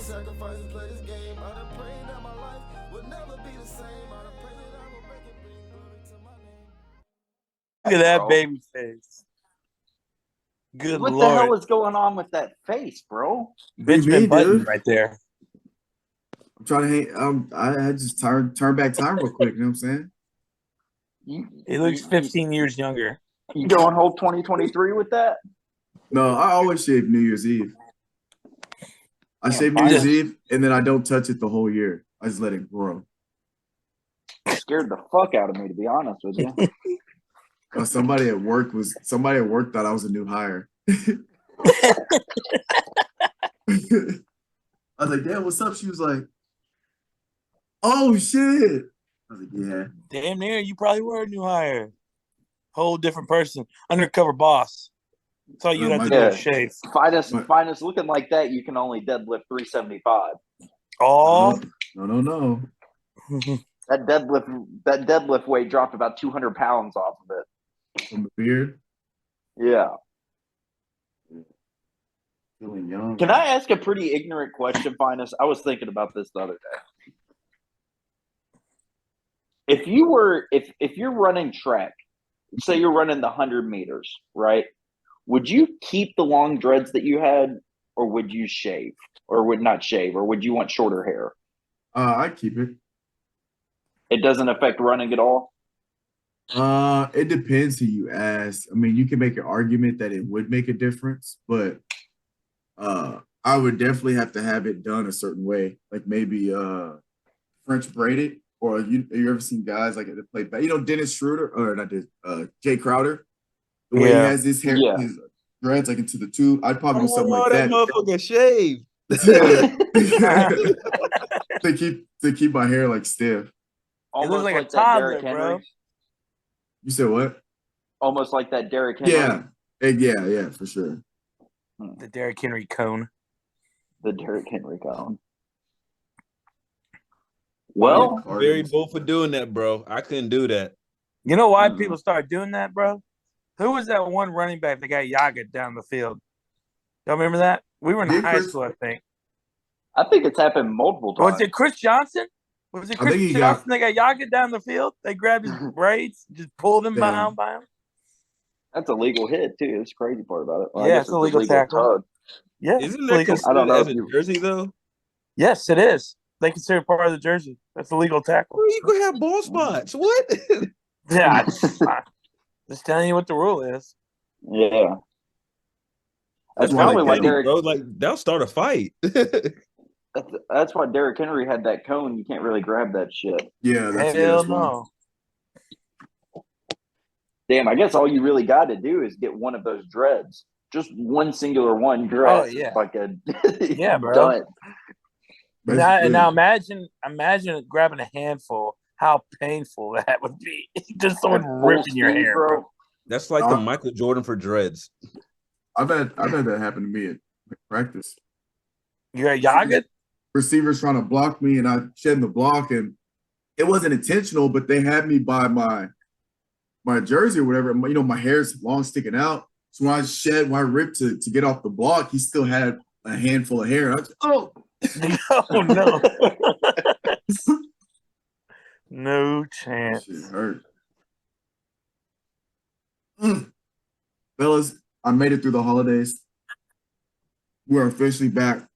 sacrifices, play this game. I done prayed that my life would never be the same. I done prayed that I will make it bring glory to my name. Look at that baby face. Good what Lord. the hell is going on with that face, bro? Benjamin Button right there. I'm trying to hang. I just turn back time real quick. You know what I'm saying? He looks 15 years younger. You going whole 2023 with that? No, I always shave New Year's Eve. I shave New Year's Eve, and then I don't touch it the whole year. I just let it grow. Scared the fuck out of me, to be honest with you. Somebody at work thought I was a new hire. I was like, "Damn, what's up?" She was like, "Oh shit!" I was like, "Yeah." Damn near, you probably were a new hire. Whole different person, undercover boss. That's all you have to do is shave. Finest looking like that, you can only deadlift 375. Oh no. That deadlift weight dropped about 200 pounds off of it. From the beard? Yeah. Feeling young. Can I ask a pretty ignorant question, Finest? I was thinking about this the other day. If you're running track, say you're running the 100 meters, right? Would you keep the long dreads that you had, or would you shave? Or would not shave, or would you want shorter hair? I'd keep it. It doesn't affect running at all? It depends who you ask. I mean, you can make an argument that it would make a difference, but I would definitely have to have it done a certain way, like maybe French braided, or you ever seen guys like that play, you know, Dennis Schroeder, or not this, Jay Crowder, the way he has his hair, his dreads like into the tube. I'd probably do something like that. Motherfucker shave. to keep my hair like stiff. It looks like a toddler, bro. You said what? Almost like that Derrick Henry. Yeah, for sure. The Derrick Henry cone. The Derrick Henry cone. Well, very bold for doing that, bro. I couldn't do that. You know why people started doing that, bro? Who was that one running back that got yaga down the field? Y'all remember that? We were in high school, I think. I think it's happened multiple times. Was it Chris Johnson? Was it Chris Johnson that got yaga down the field? They grabbed his braids, just pulled him by him. That's a legal hit, too. That's the crazy part about it. Well, yeah, it's a legal tackle. Yeah, isn't that considered as a jersey, though? Yes, it is. They consider it part of the jersey. That's a legal tackle. Well, you could have ball spots. What? Yeah, just telling you what the rule is. Yeah. That's probably like Derrick, bro. Like, they'll start a fight. That's why Derrick Henry had that cone. You can't really grab that shit. Yeah, that's no. Damn, I guess all you really got to do is get one of those dreads. Just one singular one dread. Oh, yeah. Like a yeah, bro. Done. Now imagine grabbing a handful. How painful that would be. Just someone ripping your hair, bro. That's like the Michael Jordan for dreads. I've had that happen to me at practice. You got yaga? Receivers trying to block me, and I shed the block, and it wasn't intentional, but they had me by my jersey or whatever. You know, my hair's long sticking out. So when I ripped to get off the block, he still had a handful of hair. I was oh no. No chance. Shit hurt. Fellas, I made it through the holidays. We're officially back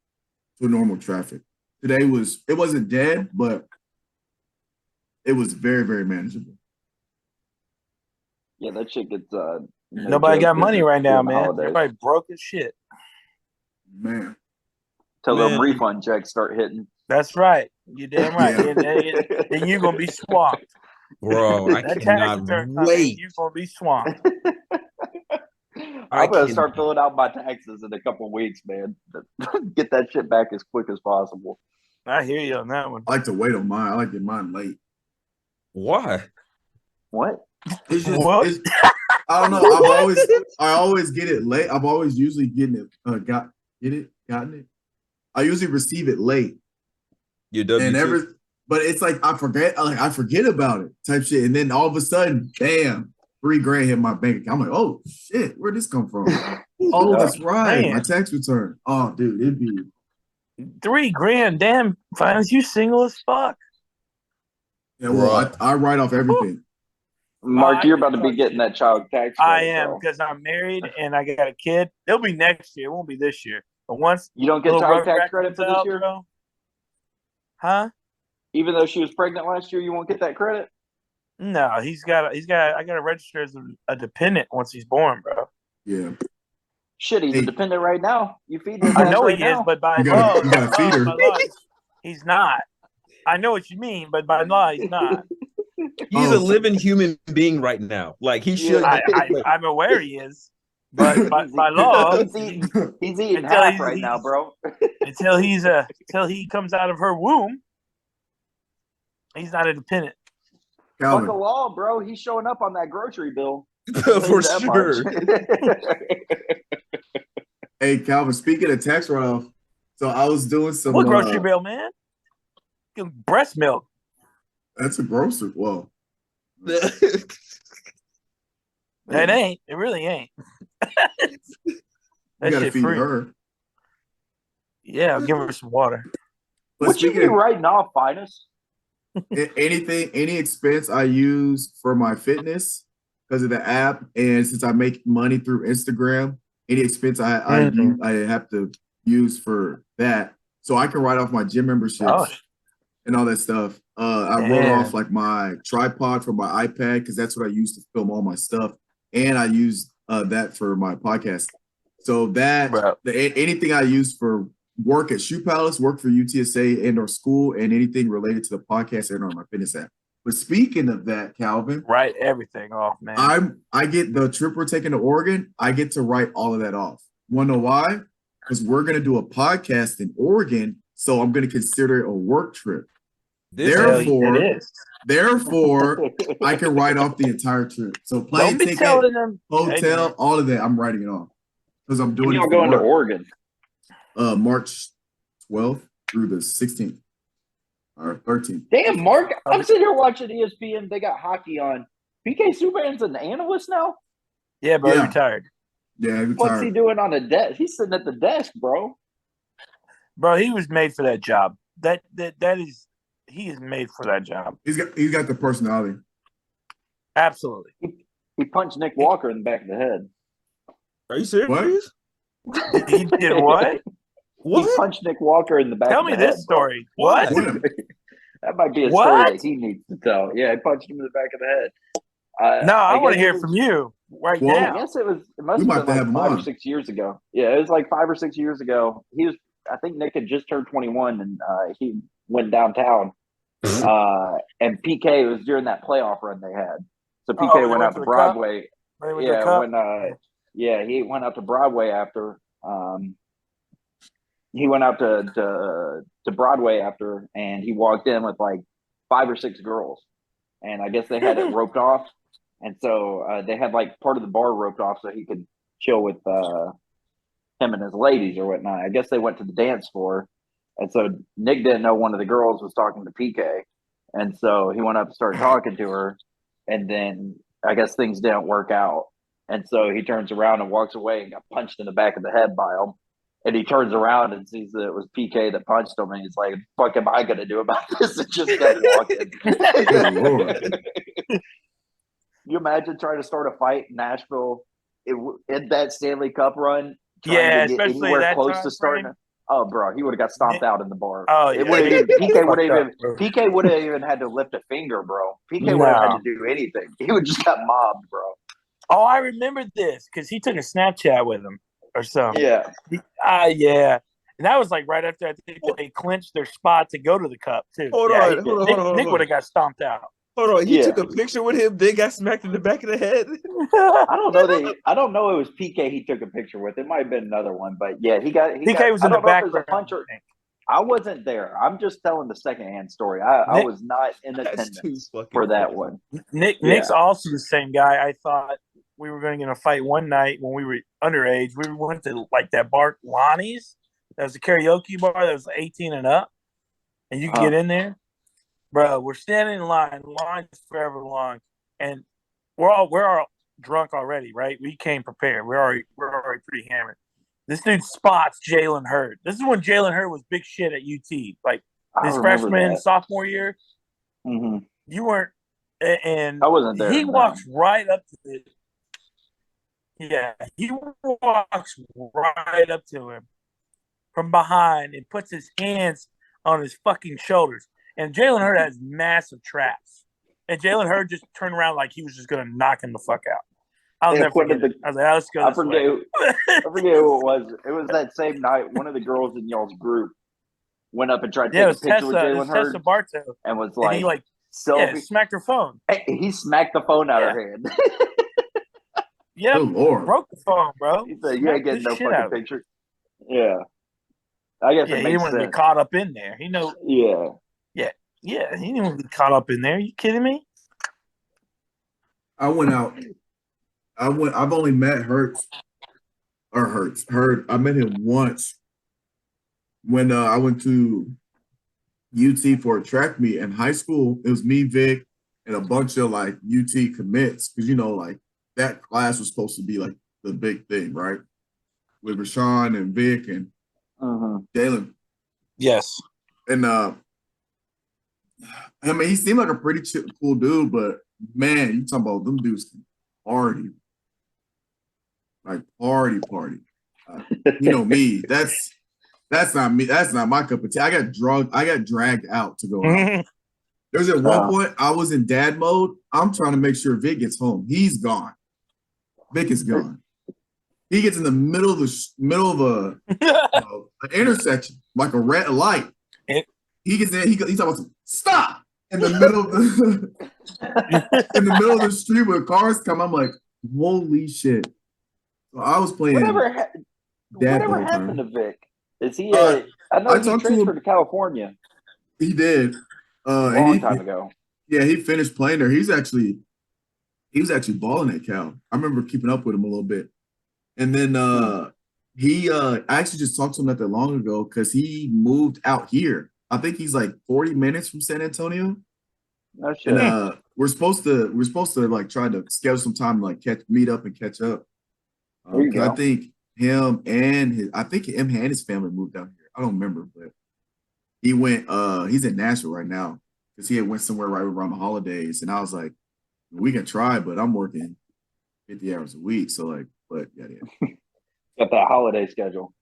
to normal traffic. Today it wasn't dead, but it was very, very manageable. Yeah, that shit gets nobody got money right now, man. Holidays. Everybody broke as shit. Man. Till them refund checks start hitting. That's right. You damn right. Then you're gonna be swamped. Bro, I cannot wait. You're gonna be swamped. I'm gonna start filling out my taxes in a couple of weeks, man. Get that shit back as quick as possible. I hear you on that one. I like to wait on mine. I like to get mine late. Why? What? It's just I don't know. I always get it late. I've always usually gotten it. I usually receive it late. You W2? But it's like I forget about it type shit, and then all of a sudden, bam, $3,000 hit my bank account. I'm like, oh shit, where'd this come from? Oh, that's right, my tax return. Oh, dude, it'd be $3,000, damn, Finance, you single as fuck. Yeah, well, I write off everything. Mark, you're about to be getting that child tax credit. I am, because I'm married and I got a kid. It'll be next year. It won't be this year. But once you don't get child tax credit for this year, bro. Huh? Even though she was pregnant last year, you won't get that credit. No, I got to register as a dependent once he's born, bro. Yeah. Shit, he's a dependent right now. You feed his I know right he now. is, but by law, he's not. I know what you mean, but by law, he's not. He's a living human being right now. Like he should. I'm aware he is, but by law, he's eating half right now, bro. until he comes out of her womb, he's not a dependent. Fuck the law, bro. He's showing up on that grocery bill. For sure. Hey, Calvin, speaking of tax write-off, so I was doing some... What grocery bill, man? Breast milk. That's a grocery. Well. It ain't. It really ain't. You gotta feed her. Yeah, I'll give her some water. What you be writing off, Finis? Any expense I use for my fitness because of the app, and since I make money through Instagram, any expense I have to use for that, so I can write off my gym memberships and all that stuff. I wrote off like my tripod for my iPad because that's what I use to film all my stuff, and I use that for my podcast. So that anything I use for work at Shoe Palace, work for UTSA and or school, and anything related to the podcast and or my fitness app. But speaking of that, Calvin, write everything off, man. I get the trip we're taking to Oregon. I get to write all of that off. Want to know why? Because we're gonna do a podcast in Oregon, so I'm gonna consider it a work trip. Therefore, I can write off the entire trip. So plane ticket, hotel, all of that, I'm writing it off because I'm doing. You're going to Oregon. March 12th through the 16th or 13th. Damn, Mark! I'm sitting here watching ESPN. They got hockey on. PK Subban's an analyst now. Yeah, bro, he retired. Yeah, he retired. What's he doing on a desk? He's sitting at the desk, bro. Bro, he was made for that job. He is made for that job. He's got the personality. Absolutely. He punched Nick Walker in the back of the head. Are you serious? What? He did what? What? He punched Nick Walker in the back of the head. Tell me this story. What? That might be a story that he needs to tell. Yeah, he punched him in the back of the head. No, I want to hear from you right now. I guess it must have been like 5 or 6 years ago. Yeah, it was like 5 or 6 years ago. I think Nick had just turned 21 and he went downtown. And PK was during that playoff run they had. So PK went out to Broadway. He went out to Broadway after. He went out to Broadway after, and he walked in with like 5 or 6 girls, and I guess they had it roped off, and so they had like part of the bar roped off so he could chill with him and his ladies or whatnot. I guess they went to the dance floor, and so Nick didn't know one of the girls was talking to PK, and so he went up to start talking to her, and then I guess things didn't work out. And so he turns around and walks away and got punched in the back of the head by him. And he turns around and sees that it was PK that punched him. And he's like, fuck am I going to do about this? And just kept walking. You imagine trying to start a fight in Nashville in that Stanley Cup run? Yeah, to get especially anywhere that close to starting it. Oh, bro, he would have got stomped out in the bar. Oh, yeah. PK would have even had to lift a finger, bro. PK would have had to do anything. He would just got mobbed, bro. Oh, I remember this because he took a Snapchat with him or something. Yeah. Yeah. And that was like right after I think they clinched their spot to go to the Cup, too. Hold on. Nick would have got stomped out. Hold on. He took a picture with him, then got smacked in the back of the head. I don't know it was PK he took a picture with. It might have been another one, but yeah, PK was in the back. I wasn't there. I'm just telling the secondhand story. I was not in attendance for that one. Nick's also the same guy. I thought we were going to get a fight one night when we were underage. We went to like that bar, Lonnie's. That was a karaoke bar that was 18 and up, and you could get in there. Bro, we're standing in line. The line's forever long, and we're all drunk already, right? We came prepared. We're already pretty hammered. This dude spots Jalen Hurd. This is when Jalen Hurd was big shit at UT. Like his freshman, sophomore year. Mm-hmm. You weren't, and I wasn't there. He walks right up to it. Yeah, he walks right up to him from behind and puts his hands on his fucking shoulders. And Jalen Hurd has massive traps. And Jalen Hurd just turned around like he was just going to knock him the fuck out. I'll never forget it. I was like, oh, let's go this way. I forget who it was. It was that same night. One of the girls in y'all's group went up and tried to take a picture with Jalen Hurd. Tessa Bartow. And was like, and he smacked her phone. He smacked the phone out of her hand. Yeah, broke the phone, bro. He said, "You ain't getting no fucking picture." Yeah, I guess. Yeah, he didn't want to get caught up in there. He know. Yeah. He didn't want to get caught up in there. Are you kidding me? I went out. I've only met Hurd. I met him once when I went to UT for a track meet in high school. It was me, Vic, and a bunch of like UT commits because like. That class was supposed to be like the big thing, right? With Rashawn and Vic and Jalen. Yes. And I mean, he seemed like a pretty cool dude, but man, you talking about them dudes can party. Like party. You know me. That's not me. That's not my cup of tea. I got dragged out to go out. There's at one point I was in dad mode. I'm trying to make sure Vic gets home. He's gone. Vic is gone. He gets in the middle of an intersection, like a red light. He gets there. He's talking about stop in the middle of the street where cars come. I'm like, holy shit! So I was playing. Whatever happened to Vic? Is he? I know he transferred to California. He did. A long time ago. Yeah, he finished playing there. He was actually balling at Cal. I remember keeping up with him a little bit. And then I actually just talked to him not that long ago because he moved out here. I think he's like 40 minutes from San Antonio. No shit. And we're supposed to like try to schedule some time to like meet up and catch up. I think him and his family moved out here. I don't remember, but he went he's in Nashville right now because he had went somewhere right around the holidays. And I was like, we can try, but I'm working 50 hours a week. So like, but yeah. Got that holiday schedule.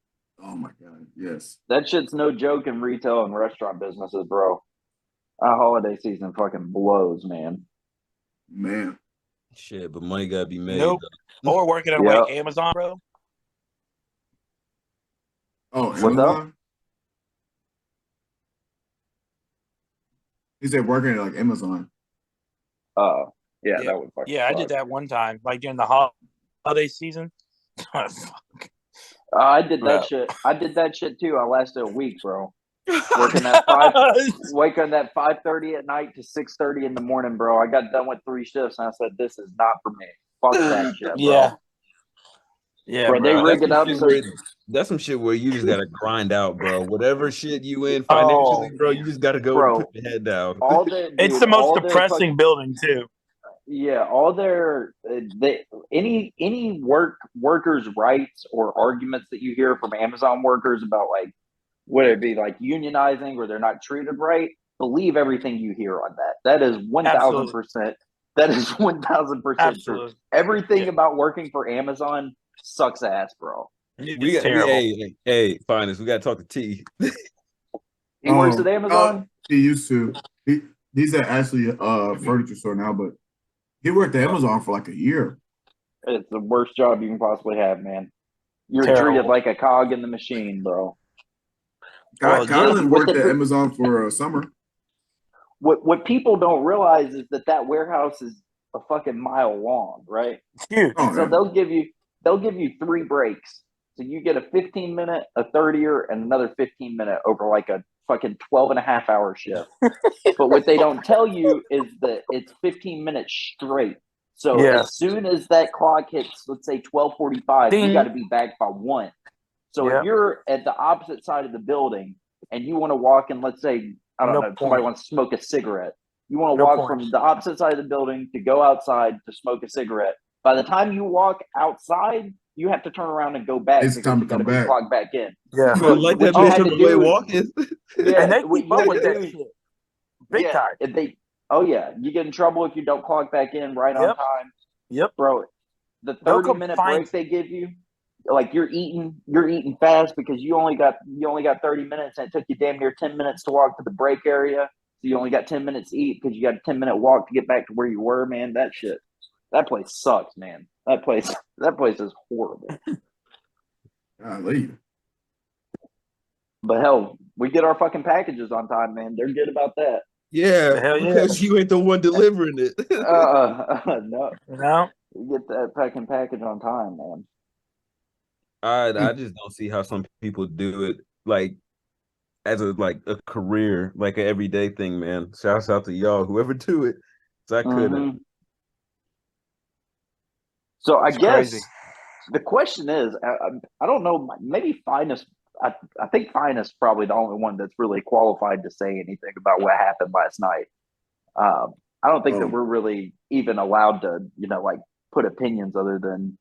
Oh my God. Yes. That shit's no joke in retail and restaurant businesses, bro. Our holiday season fucking blows, man. Man. Shit, but money gotta be made. Nope. Or working at like Amazon, bro. Oh, what's Amazon? up? He said working at like Amazon. Yeah, that would fucking I did that one time, like during the holiday season. I did that shit. I did that shit too. I lasted a week, bro. Working at 5:30 at night to 6:30 in the morning, bro. I got done with 3 shifts and I said, "This is not for me." Fuck that shit, bro. Yeah, bro. They rig it up. That's some shit where you just gotta grind out, bro. Whatever shit you in financially, bro, you just gotta go put your head down. It's the most depressing building too. Yeah, all their any workers' rights or arguments that you hear from Amazon workers about like would it be like unionizing or they're not treated right? Believe everything you hear on that. That is 1,000%. That is 1,000% true. Everything about working for Amazon sucks ass, bro. Hey, Finest, we gotta talk to T. He works at Amazon. He used to. He's at Ashley furniture store now, but he worked at Amazon for like a year. It's the worst job you can possibly have, man. You're treated like a cog in the machine, bro. Kylan worked at Amazon for a summer. What people don't realize is that warehouse is a fucking mile long, right? Huge. So they'll give you 3 breaks. So you get a 15-minute, a 30-er, and another 15-minute over like a fucking 12.5-hour shift. But what they don't tell you is that it's 15 minutes straight. So as soon as that clock hits, let's say 12:45, you got to be back by 1. So if you're at the opposite side of the building and you want to walk in, let's say, I don't know, somebody wants to smoke a cigarette. You want to walk from the opposite side of the building to go outside to smoke a cigarette. By the time you walk outside, you have to turn around and go back It's because time you to got to come be back. clocked back in. Yeah. Like that What you bitch had on to the way do is- walking. Yeah, And they what keep you up had with to that do- shit. Big time. If they, oh yeah, you get in trouble if you don't clock back in right on Yep. time, Yep. bro. The They'll come 30-minute find break they give you, like you're eating fast because you only got 30 minutes, and it took you damn near 10 minutes to walk to the break area. So you only got 10 minutes to eat because you got a 10-minute walk to get back to where you were. Man, that place sucks, man. That place is horrible. Golly. But hell, we get our fucking packages on time, man. They're good about that. Yeah, Hell yeah. because you ain't the one delivering it. No, You know? we get that fucking package on time, man. I just don't see how some people do it like as a career, like an everyday thing, man. Shouts out to y'all, whoever do it. 'Cause I couldn't. Mhm. So I It's guess crazy. the question is, I don't know, maybe Finest. I think Finest probably the only one that's really qualified to say anything about what happened last night. I don't think that we're really even allowed to, like put opinions other than,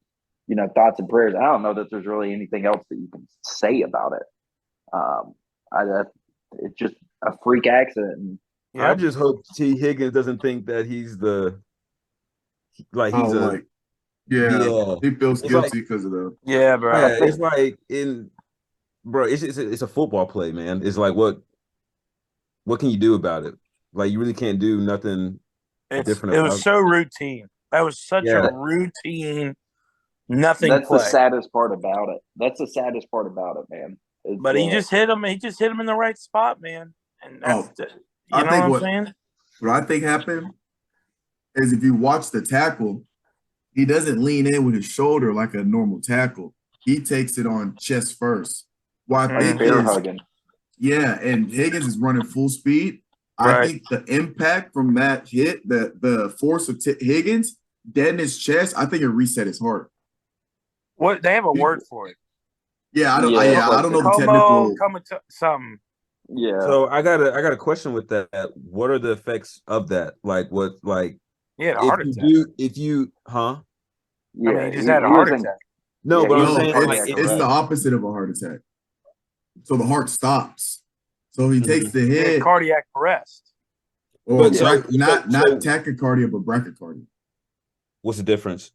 thoughts and prayers. I don't know that there's really anything else that you can say about it. It's just a freak accident. Yeah. I just hope T. Higgins doesn't think that he's Yeah, he feels It's guilty because of the. Yeah, bro. yeah, it's like it's a football play, man. It's like what can you do about it? Like you really can't do nothing different It about was so routine. That was such Yeah. a routine, nothing That's play. the saddest part about it. That's the saddest part about it, man. It's, But he just hit him. He just hit him in the right spot, man. And that's I you know think what I'm saying? what I think happened is if you watch the tackle, he doesn't lean in with his shoulder like a normal tackle. He takes it on chest first. What I think bear is, hugging. yeah, and Higgins is running full speed. I Right. think the impact from that hit, the force of Higgins dead in his chest, I think it reset his heart. What they have a word for it. Yeah, I don't. Yeah, Yeah, I don't know the technical. Something. Yeah. So I got a question with that. What are the effects of that? Like what Yeah, a heart attack. if you I mean, he just had a he heart was in- attack. no, Yeah, but he I'm was saying in like cardiac It's the opposite of a heart attack. So the heart stops. So he takes the Yeah, hit. cardiac arrest. Or But so- not so- tachycardia, but bradycardia. what's the difference?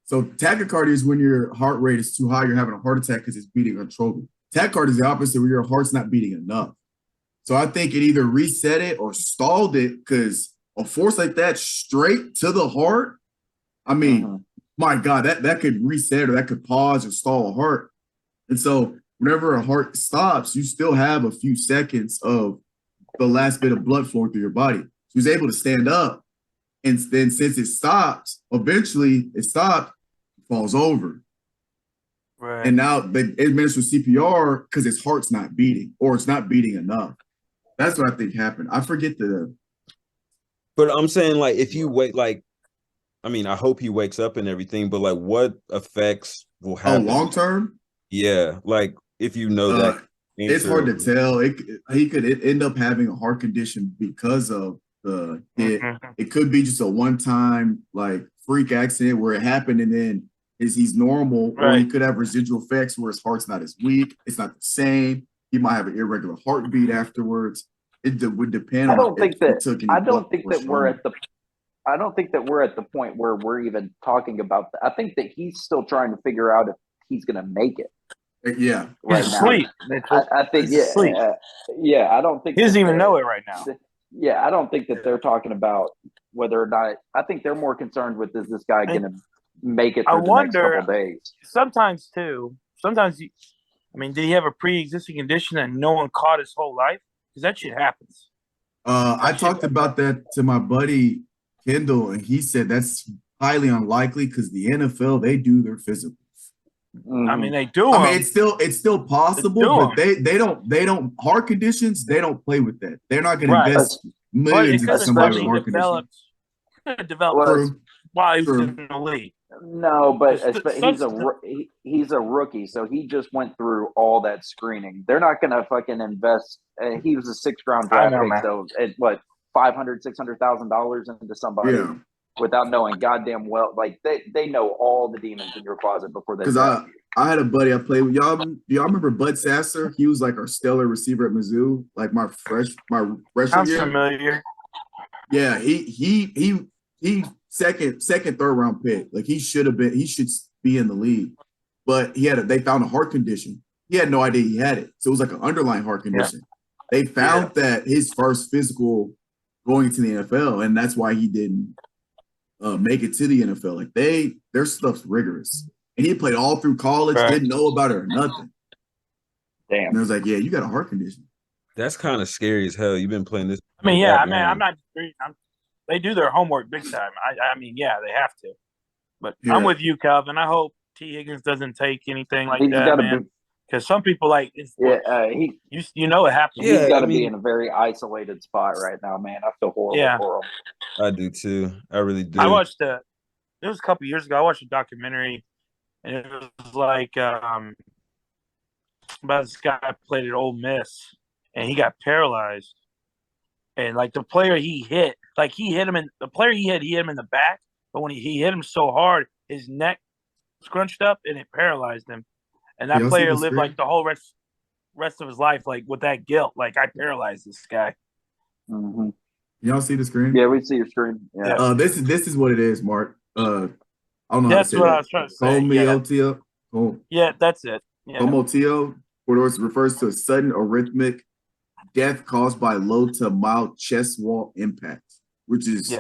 So tachycardia is when your heart rate is too high, you're having a heart attack because it's beating uncontrollably. Tachycardia is the opposite, where your heart's not beating enough. So I think it either reset it or stalled it, because a force like that straight to the heart, I mean, my God, that could reset or that could pause or stall a heart. And so whenever a heart stops, you still have a few seconds of the last bit of blood flowing through your body. So he was able to stand up. And then since it stopped, eventually it stopped, falls over. Right. And now they administer CPR because his heart's not beating, or it's not beating enough. That's what I think happened. I forget But I'm saying like if you wait, like I mean, I hope he wakes up and everything, but like what effects will happen long term. Yeah, like if you know that It's hard to tell. He could end up having a heart condition because of the hit. It could be just a one-time like freak accident where it happened and then he's normal, or he could have residual effects where his heart's not as weak. It's not the same. He might have an irregular heartbeat afterwards. It would depend. I don't think that we're trauma. I don't think that we're at the point where we're even talking about that. I think that he's still trying to figure out if he's going to make it. Yeah, right he's now. asleep. I think He's asleep. I don't think He doesn't even know it right now. Yeah, I don't think that they're talking about whether or not. I think they're more concerned with is this guy going to make it through the next couple days. Sometimes too. Sometimes, did he have a pre-existing condition that no one caught his whole life? Because that shit happens. I talked about that to my buddy Kendall, and he said that's highly unlikely because the NFL, they do their physicals. I mean, they do. It's still possible, but they don't heart conditions. They don't play with that. They're not going to invest millions into somebody with heart conditions. Developed while he was in the league. No, but he's a rookie, so he just went through all that screening. They're not going to fucking invest. He was a 6th round draft pick, so at what $500,000, $600,000 into somebody without knowing goddamn well. Like they know all the demons in your closet before they Because draft you. I had a buddy I played with. Do y'all remember Bud Sasser? He was like our stellar receiver at Mizzou, like my freshman Sounds year. familiar. Yeah, he second, third round pick. Like he should be in the league. But they found a heart condition. He had no idea he had it. So it was like an underlying heart condition. They found that his first physical going into the NFL, and that's why he didn't make it to the NFL. Like their stuff's rigorous. And he played all through college, didn't know about it or nothing. Damn. And I was like, yeah, you got a heart condition. That's kind of scary as hell. You've been playing this. I mean, I'm not. They do their homework big time. I mean, yeah, they have to. But I'm with you, Calvin. I hope T. Higgins doesn't take anything like that, man. Because some people you know it happens. He's got to be in a very isolated spot right now, man. I feel horrible for him. I do too. I really do. I watched it was a couple years ago. I watched a documentary, and it was like about this guy played at Ole Miss, and he got paralyzed. And like the player he hit, he hit him in the back, but when he hit him so hard, his neck scrunched up and it paralyzed him. And that player lived like the whole rest of his life, like with that guilt. Like I paralyzed this guy. Mm-hmm. Y'all see the screen? Yeah, we see your screen. Yeah. This is what it is, Mark. I don't know. That's what I was trying to say. Homeotio. Yeah, that's it. Yeah. Homeotio refers to a sudden arrhythmic death caused by low to mild chest wall impact, which is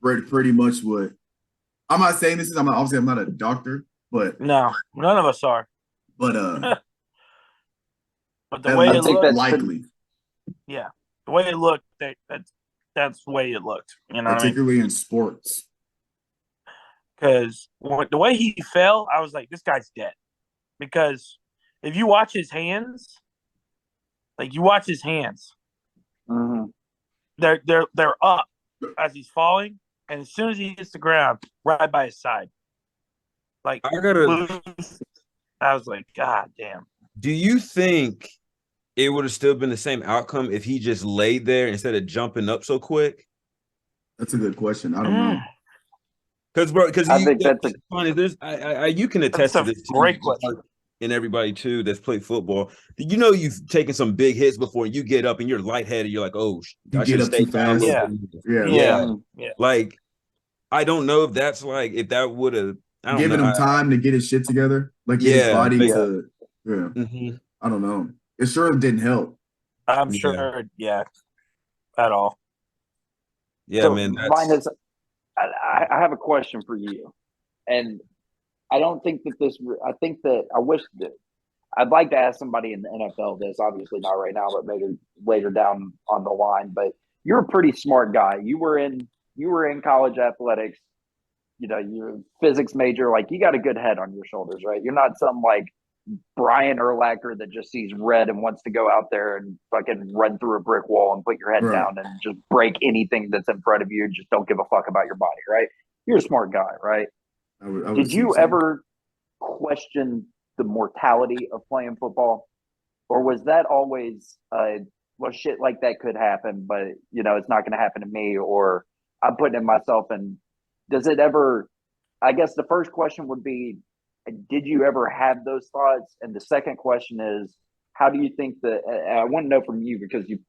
pretty much what. I'm not saying this is. I'm not a doctor, but no, none of us are. But but the way it looked, likely. Yeah, the way it looked, that's the way it looked. You know, particularly in sports. Because the way he fell, I was like, this guy's dead. Because if you watch his hands, mm-hmm. they're up as he's falling, and as soon as he hits the ground, right by his side. Like I was like, God damn. Do you think it would have still been the same outcome if he just laid there instead of jumping up so quick? That's a good question. I don't know. Because I think that's you can attest to this. Great question. And everybody too that's played football. You know you've taken some big hits before. You get up and you're lightheaded. You're like, oh, you get up too fast. Yeah. Like, I don't know if that's like if that would have giving him time to get his shit together, like his body to. Yeah, mm-hmm. I don't know. It sure didn't help. I'm sure. Yeah, at all. Yeah, so man. I have a question for you, and I don't think that I think that I wish that I'd like to ask somebody in the NFL this. Obviously not right now, but maybe later down on the line. But you're a pretty smart guy. You were in college athletics. You know, you're a physics major. Like, you got a good head on your shoulders, right? You're not some like Brian Urlacher that just sees red and wants to go out there and fucking run through a brick wall and put your head down and just break anything that's in front of you and just don't give a fuck about your body, right? You're a smart guy, right? Did you ever question the mortality of playing football? Or was that always, well, shit like that could happen, but, you know, it's not going to happen to me, or I'm putting it myself in. Does it ever, I guess the first question would be, did you ever have those thoughts? And the second question is, how do you think that, I want to know from you, because you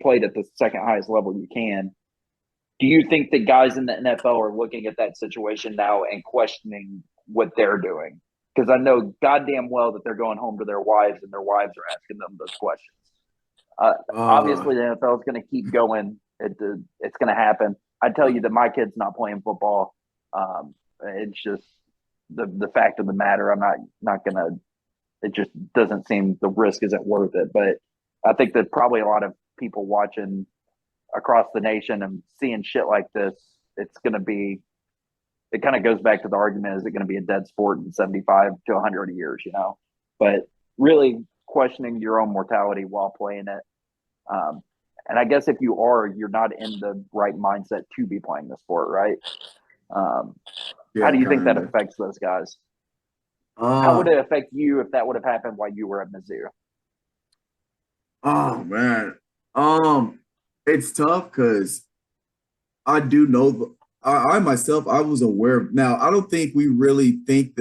played at the second highest level you can. Do you think that guys in the NFL are looking at that situation now and questioning what they're doing? Because I know goddamn well that they're going home to their wives and their wives are asking them those questions. Obviously, the NFL is going to keep going. It's going to happen. I tell you that my kid's not playing football. It's just the fact of the matter. I'm not going to. It just doesn't seem the risk isn't worth it. But I think that probably a lot of people watching across the nation and seeing shit like this, it's going to be. It kind of goes back to the argument: is it going to be a dead sport in 75 to 100 years? You know, but really questioning your own mortality while playing it. And I guess if you are, you're not in the right mindset to be playing the sport, right? How do you think that affects those guys? How would it affect you if that would have happened while you were at Mizzou? Oh man, it's tough because I do know I myself, I was aware of. Now, I don't think we really think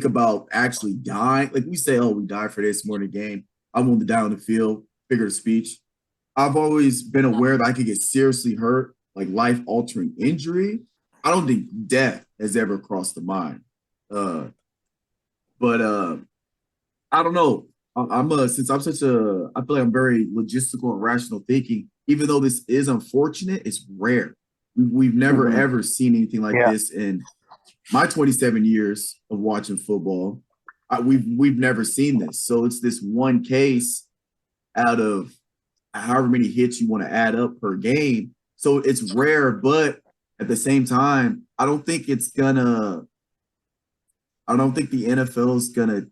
about actually dying. Like we say, oh, we died for this more than the game. I'm willing to die on the field, figure of speech. I've always been aware that I could get seriously hurt, like life-altering injury. I don't think death has ever crossed the mind. But I don't know. Since I'm such a, I feel like I'm very logistical and rational thinking. Even though this is unfortunate, it's rare. We've never ever seen anything like this in my 27 years of watching football. We've never seen this. So it's this one case out of however many hits you want to add up per game. So it's rare, but at the same time, I don't think the NFL is gonna.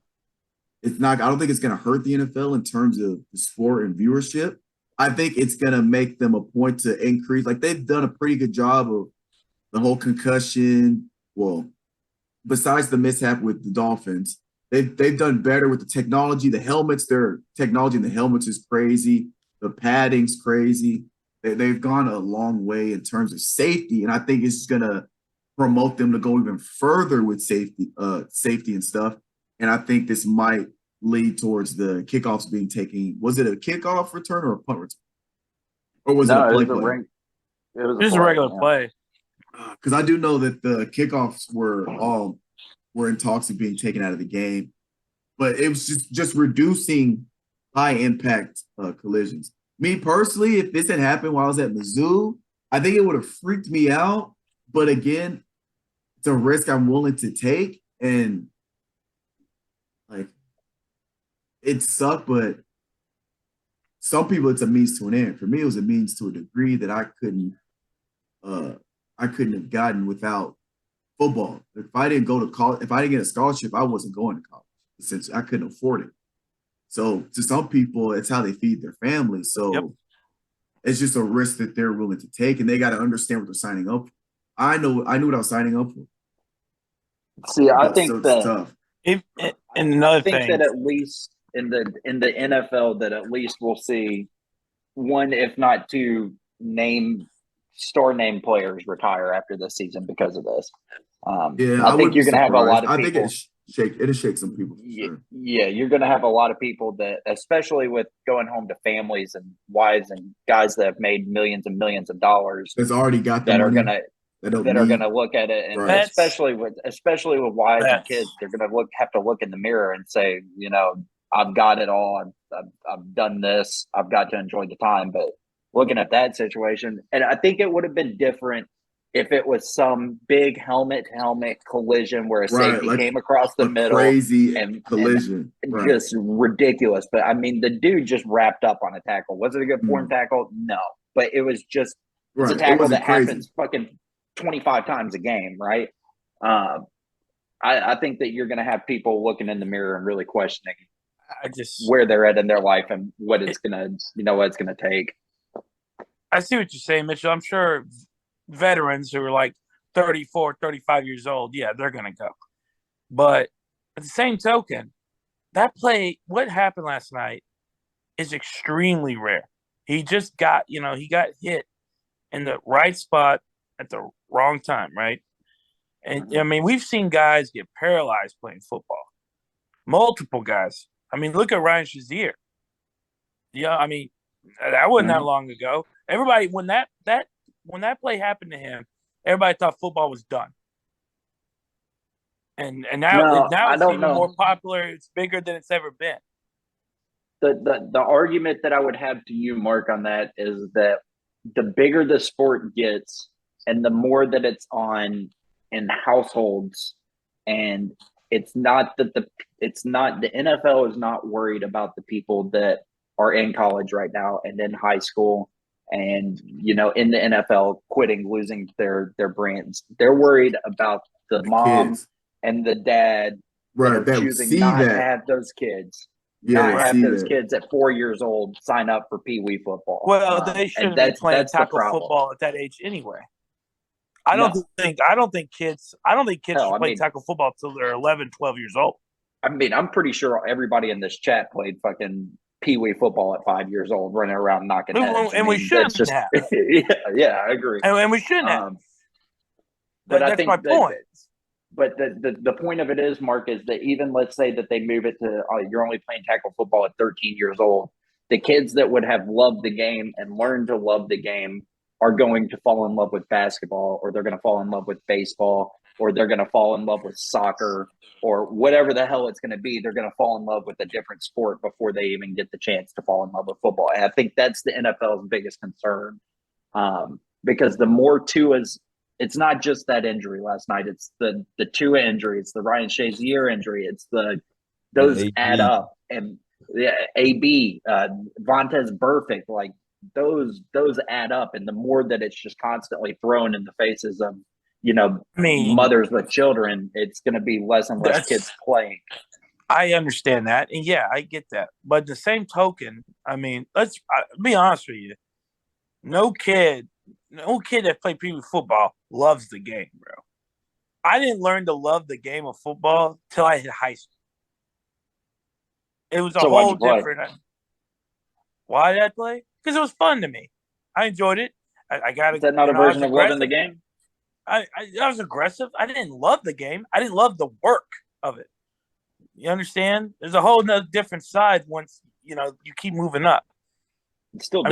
It's not. I don't think it's gonna hurt the NFL in terms of the sport and viewership. I think it's gonna make them a point to increase. Like they've done a pretty good job of the whole concussion. Well, besides the mishap with the Dolphins, they've done better with the technology. The helmets, their technology in the helmets is crazy. The padding's crazy. They've gone a long way in terms of safety, and I think it's gonna promote them to go even further with safety and stuff. And I think this might lead towards the kickoffs being taken. Was it a kickoff return or a punt return? Or was it a play? It was Just a regular play. Because I do know that the kickoffs were in talks of being taken out of the game, but it was just reducing high impact collisions. Me personally, if this had happened while I was at Mizzou, I think it would have freaked me out. But again, it's a risk I'm willing to take, and like it sucked, but some people it's a means to an end. For me, it was a means to a degree that I couldn't have gotten without football. If I didn't go to college, if I didn't get a scholarship, I wasn't going to college since I couldn't afford it. So to some people, it's how they feed their family. So it's just a risk that they're willing to take, and they got to understand what they're signing up for. I knew what I was signing up for. See, I think so that tough. And another I think thing that at least in the NFL, that at least we'll see one, if not two, store name players retire after this season because of this. I think you're going to have a lot of people. I think it'll shake some people. For sure. Yeah, you're going to have a lot of people that, especially with going home to families and wives and guys that have made millions and millions of dollars, that's already got the that money. are going to look at it, and especially with wives and kids, they're going to have to look in the mirror and say, you know, I've got it all. I've done this. I've got to enjoy the time. But looking at that situation, and I think it would have been different if it was some big helmet-to-helmet collision where a safety came across the middle, crazy collision, just ridiculous. But I mean, the dude just wrapped up on a tackle. Was it a good form tackle? No, but it was just it's a tackle that happens fucking 25 times a game, right? I think that you're going to have people looking in the mirror and really questioning where they're at in their life and what it's going to take. I see what you're saying, Mitchell. I'm sure veterans who are like 34, 35 years old, yeah, they're going to go. But at the same token, that play, what happened last night is extremely rare. He just got, he got hit in the right spot at the wrong time, right? And, I mean, we've seen guys get paralyzed playing football. Multiple guys. I mean, look at Ryan Shazier. Yeah, I mean, that wasn't that long ago. Everybody, when that play happened to him, everybody thought football was done. And now it's even more popular. It's bigger than it's ever been. The argument that I would have to you, Mark, on that is that the bigger the sport gets and the more that it's on in households, and it's not the NFL is not worried about the people that are in college right now and in high school and, in the NFL quitting, losing their brands. They're worried about the mom kids. And the dad that choosing not to have those kids. Not have those kids at 4 years old sign up for Pee Wee football. Well, they shouldn't be playing tackle football at that age anyway. I don't think kids should play tackle football until they're 11, 12 years old. I mean, I'm pretty sure everybody in this chat played fucking Pee Wee football at 5 years old, running around knocking heads. And we shouldn't have. Yeah, I agree. And we shouldn't have. But I That's think my point. But the point of it is, Mark, is that even let's say that they move it to you're only playing tackle football at 13 years old, the kids that would have loved the game and learned to love the game are going to fall in love with basketball, or they're going to fall in love with baseball, or they're going to fall in love with soccer, or whatever the hell it's going to be. They're going to fall in love with a different sport before they even get the chance to fall in love with football. And I think that's the NFL's biggest concern, because the more Tua's, it's not just that injury last night. It's the Tua injury. It's the Ryan Shazier injury. It's those add up, and AB, Vontez Burfict, like those add up, and the more that it's just constantly thrown in the faces of mothers with children, it's going to be less and less kids playing. I understand that, and yeah, I get that. But the same token, I mean, let's be honest with you. No kid that played previous football loves the game, bro. I didn't learn to love the game of football till I hit high school. It was a whole different. Why did I play? Because it was fun to me. I enjoyed it. I got it. Is that not a version of loving the game? I was aggressive. I didn't love the game. I didn't love the work of it. You understand? There's a whole nother different side once you keep moving up. It's still,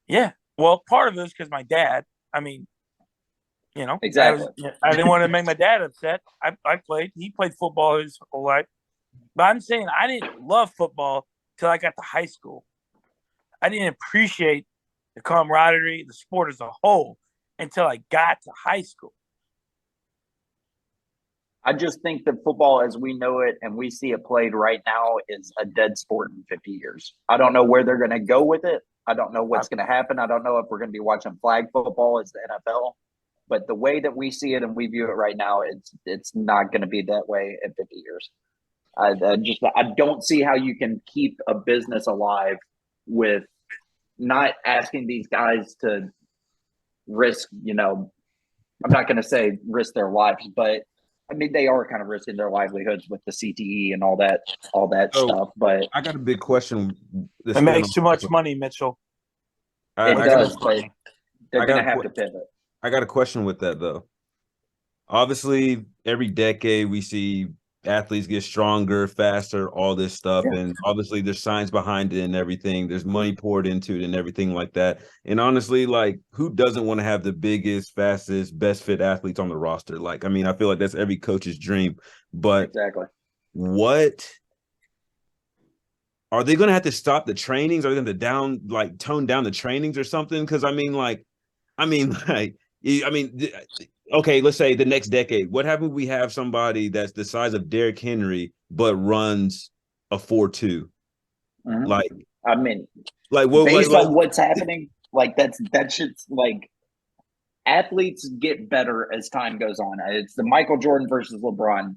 yeah. Well, part of it is because my dad. I mean, exactly. I didn't want to make my dad upset. I played. He played football his whole life. But I'm saying I didn't love football till I got to high school. I didn't appreciate the camaraderie, the sport as a whole, until I got to high school. I just think that football as we know it and we see it played right now is a dead sport in 50 years. I don't know where they're going to go with it. I don't know what's going to happen. I don't know if we're going to be watching flag football as the NFL. But the way that we see it and we view it right now, it's not going to be that way in 50 years. I don't see how you can keep a business alive with not asking these guys to risk, I'm not going to say risk their lives, but I mean, they are kind of risking their livelihoods with the CTE and all that stuff. But I got a big question. It makes too much money, Mitchell. It does, but they're going to have to pivot. I got a question with that, though. Obviously, every decade we see athletes get stronger, faster, all this stuff. Yeah. And obviously there's science behind it and everything. There's money poured into it and everything like that. And honestly, like, who doesn't want to have the biggest, fastest, best fit athletes on the roster? Like, I mean, I feel like that's every coach's dream. But exactly, what are they going to have to stop the trainings? Are they going to tone down the trainings or something? Because okay, let's say the next decade. What happens if we have somebody that's the size of Derrick Henry but runs a 4.2? Mm-hmm. Based on what's happening, that shit's like athletes get better as time goes on. It's the Michael Jordan versus LeBron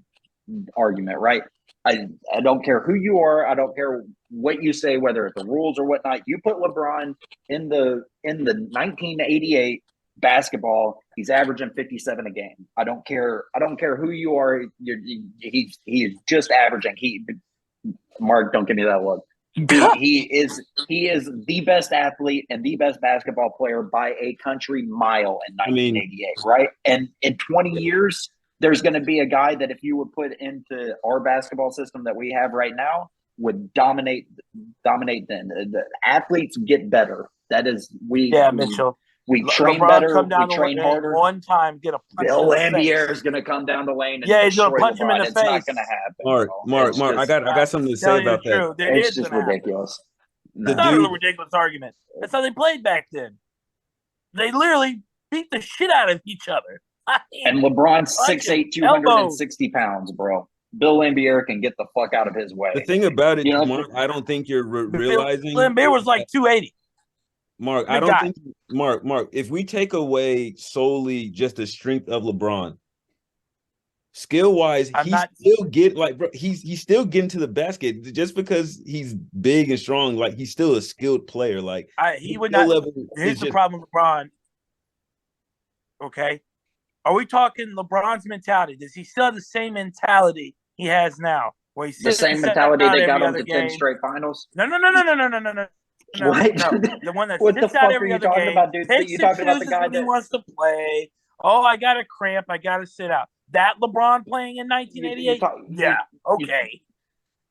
argument, right? I don't care who you are. I don't care what you say, whether it's the rules or whatnot. You put LeBron in the 1988 basketball, he's averaging 57 a game. I don't care who you are. He's just averaging. Mark, don't give me that look. He is the best athlete and the best basketball player by a country mile in 1988, right? And in 20 years, there's going to be a guy that if you would put into our basketball system that we have right now would dominate. Then the athletes get better. That is Mitchell. We train LeBron better. We train harder. One time, get a punch. Bill Lambier is going to come down the lane and he's going to punch him in the face. It's not going to happen. Mark, I got something to say about that. It's just ridiculous. It's not a ridiculous argument. That's how they played back then. They literally beat the shit out of each other. And LeBron's 6'8", 260 pounds, bro. Bill Lambier can get the fuck out of his way. The thing about it, Mark, I don't think you're realizing. Lambier was like 280. Mark, I don't think Mark, if we take away solely just the strength of LeBron, skill wise, he's still getting to the basket just because he's big and strong. Like, he's still a skilled player. Like, he would not. Here's the problem with LeBron. Okay, are we talking LeBron's mentality? Does he still have the same mentality he has now? Where he's the same mentality that got him to 10 straight finals? No. What? No, the one that what the sits fuck out every are you other talking game, about, dude? takes You talking about the excuses guy when he wants to play. Oh, I got a cramp. I got to sit out. That LeBron playing in 1988? Yeah. Okay.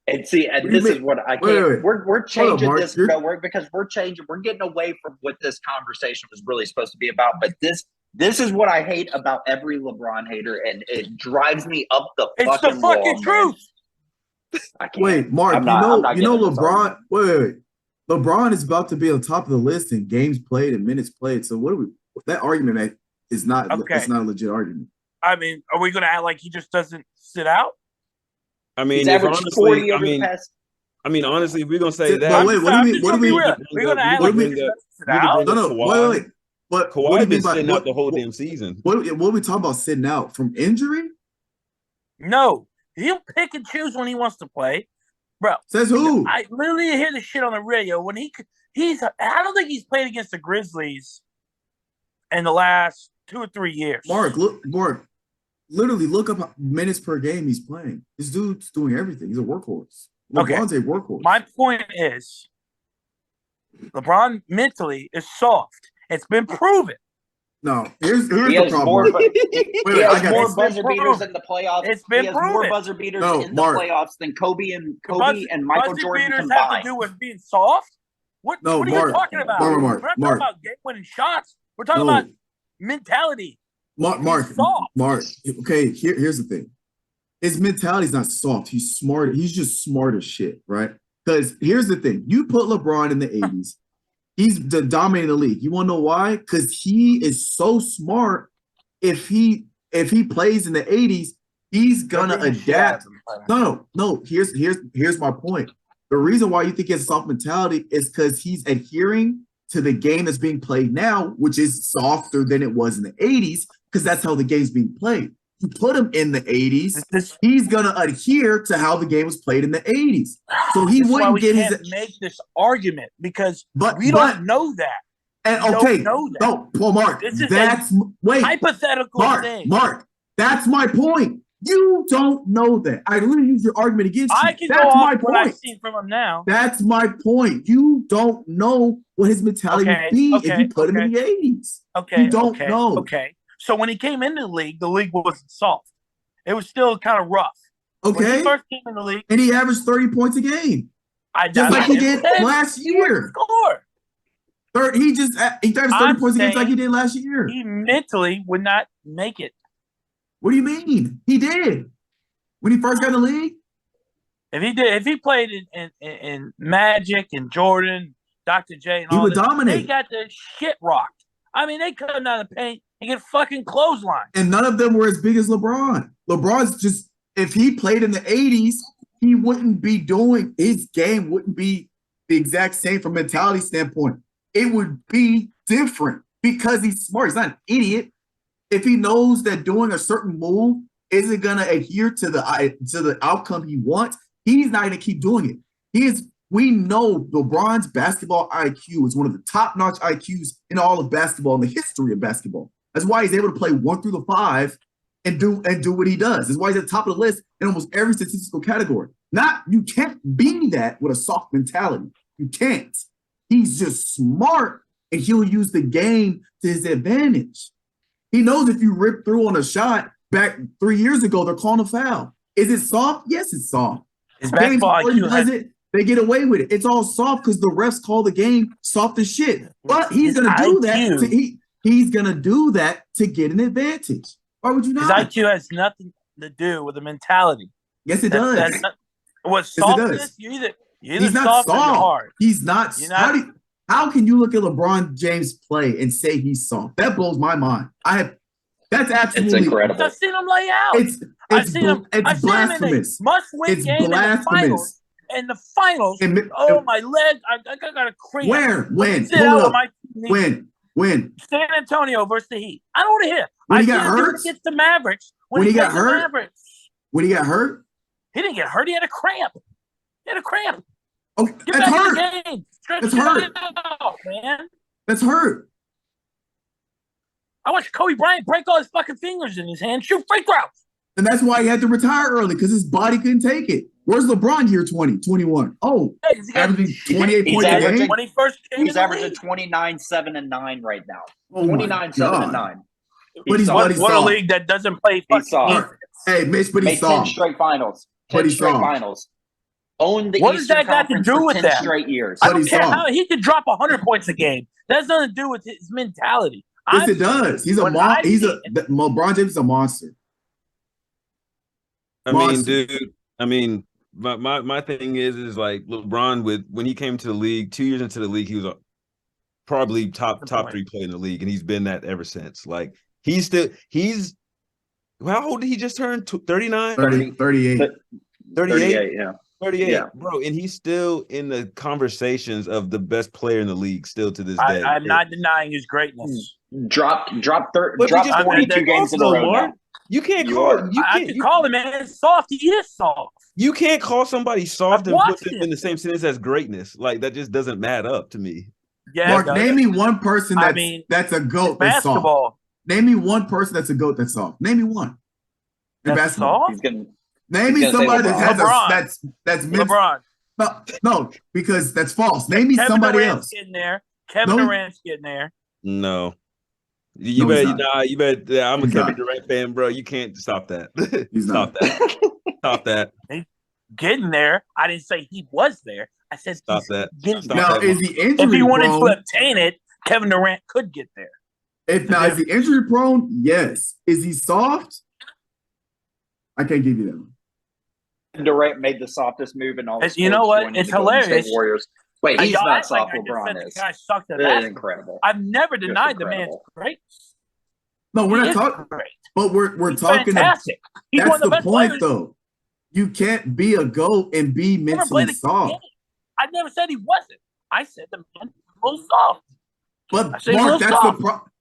And see, and What do you this is mean? what I can't. Wait. We're changing Mark. this because we're changing. We're getting away from what this conversation was really supposed to be about. But this is what I hate about every LeBron hater, and it drives me up the It's fucking the fucking wall, truth. man. I can't. Wait, Mark, I'm not you know getting this LeBron. argument. Wait. LeBron is about to be on top of the list in games played and minutes played. So what are we? That argument, man, is not. Okay. It's not a legit argument. I mean, are we going to act like he just doesn't sit out? I mean, He's if averaged honestly, 40 over the past. I mean, honestly, if we're gonna say But that. wait, what do you mean? What do you mean? We're going to act like he just doesn't sit out? No, wait. But what do Kawhi you been mean by sitting out the whole damn season. What are we talking about sitting out from injury? No, he'll pick and choose when he wants to play, bro. Says who? I literally hear the shit on the radio when he's. I don't think he's played against the Grizzlies in the last 2 or 3 years. Mark, literally look up minutes per game he's playing. This dude's doing everything. He's a workhorse. LeBron's a workhorse. My point is, LeBron mentally is soft. It's been proven. No, here's He the has problem. more, Wait, he has I got more this. buzzer beaters in the playoffs. It's been he has more proven. buzzer beaters No, in Mark. the playoffs than Kobe and Michael Buzzer Jordan beaters combined. have to do with being soft. What are you Mark. talking about? Mark. We're not talking about game-winning shots. We're talking about mentality. Mark. Okay, here's the thing. His mentality's not soft. He's smart. He's just smart as shit, right? Because here's the thing. You put LeBron in the 80s. He's dominating the league. You want to know why? Because he is so smart. If he plays in the 80s, he's gonna adapt. No. Here's my point. The reason why you think he has a soft mentality is because he's adhering to the game that's being played now, which is softer than it was in the 80s, because that's how the game's being played. You put him in the 80s, he's gonna adhere to how the game was played in the 80s. So he wouldn't get his. Make this argument because we don't know that. And We okay, don't know that. no, well, Mark, This is hypothetical thing. Mark, that's my point. You don't know that. I literally use your argument against you. I can That's go my off what I've point. seen from him now. That's my point. You don't know what his mentality would be if you put him in the 80s. Okay. You don't know. Okay. So when he came into the league wasn't soft. It was still kind of rough. When Okay. he first came in the league, And he averaged 30 points a game. just like he did last year. Score. He averaged 30 points a game like he did last year. He mentally would not make it. What do you mean? He did. When he first got in the league? If he played in Magic and Jordan, Dr. J, and He all would that, dominate. they got the shit rocked. I mean, they come down the paint and get fucking clothesline. And none of them were as big as LeBron. LeBron's just, if he played in the 80s, he wouldn't be doing, his game wouldn't be the exact same from a mentality standpoint. It would be different because he's smart. He's not an idiot. If he knows that doing a certain move isn't going to adhere to the outcome he wants, he's not going to keep doing it. We know LeBron's basketball IQ is one of the top-notch IQs in all of basketball, in the history of basketball. That's why he's able to play 1 through the 5 and do what he does. That's why he's at the top of the list in almost every statistical category. You can't be that with a soft mentality. You can't. He's just smart, and he'll use the game to his advantage. He knows if you rip through on a shot back 3 years ago, they're calling a foul. Is it soft? Yes, it's soft. His basketball IQ does it. They get away with it. It's all soft because the refs call the game soft as shit. But he's going to do that. He's going to do that to get an advantage. Why would you not? His IQ has nothing to do with the mentality. Yes, it does. What's softness? You either he's not soft or you're soft. hard. He's not. How can you look at LeBron James play and say he's soft? That blows my mind. That's absolutely it's incredible. I've seen him lay out. I've seen him in a must-win game blasphemous. In the finals. My leg! I got a cramp. Where? When? Sit out with When? San Antonio versus the Heat. I don't want to hear. When he got hurt against the Mavericks. When he got hurt. When he got hurt. He didn't get hurt. He had a cramp. Oh, that's hurt. That's hurt. Out, man. That's hurt. I watched Kobe Bryant break all his fucking fingers in his hand, shoot free throws. And that's why he had to retire early, because his body couldn't take it. Where's LeBron year 2021? Oh, averaging 28 points a game. When he first came he's averaging 29, 7, and 9 right now. Oh 29, 7, and 9. But he's soft. What a league that doesn't play fucking soft. defense. Hey, Mitch, but Made he's 10 soft. straight finals. But 10 he's straight soft. finals. Owned the What does Eastern that got to Conference do for with 10 that? straight years. I But don't he's care soft. how he could drop 100 points a game. That has nothing to do with his mentality. Yes, it does. He's a LeBron James is a monster. I mean, dude. I mean, my thing is like LeBron when he came to the league 2 years into the league, he was probably top 3 player in the league, and he's been that ever since. Like he's how old did he just turn? 39? 38. 38, yeah. 38, Yeah. bro, and he's still in the conversations of the best player in the league still to this day. I'm not denying his greatness. Dropped 42 games in a also, row Mark, now. you can't You call are. I can call him, man. Soft. He is soft. you can't call somebody soft I've and put watched them him. in the same sentence as greatness. Like that just doesn't add up to me. Yeah, Mark, name me one person that's a GOAT that's soft. basketball. Name me one person that's a GOAT that's soft. Name me one. In That's basketball. soft? Name me somebody that has that's LeBron. No, because that's false. Name me Kevin somebody Durant's else. getting there. Kevin Durant's getting there. No. You bet. Yeah, I'm a He's Kevin not. Durant fan, bro. You can't stop that. He's stop not. that. Stop that. Getting there. I didn't say he was there. I said stop that. Getting Stop there. Now, that. is he injury If he wanted prone? to obtain it, Kevin Durant could get there. Is he injury prone? Yes. Is he soft? I can't give you that one. Durant made the softest move in all the You know what? joining It's the Golden State hilarious. Warriors. Wait, he's Y'all not act like soft. I just LeBron said the is. guy sucked at That is basketball. incredible. I've never Just denied the man's incredible. great. No, we're He not is talking. great. But we're He's talking. fantastic. He's That's one of the the best point, players. though. You can't be a GOAT and be Never played mentally a soft. game. I never said he wasn't. I said the man was soft. But I said Mark, he was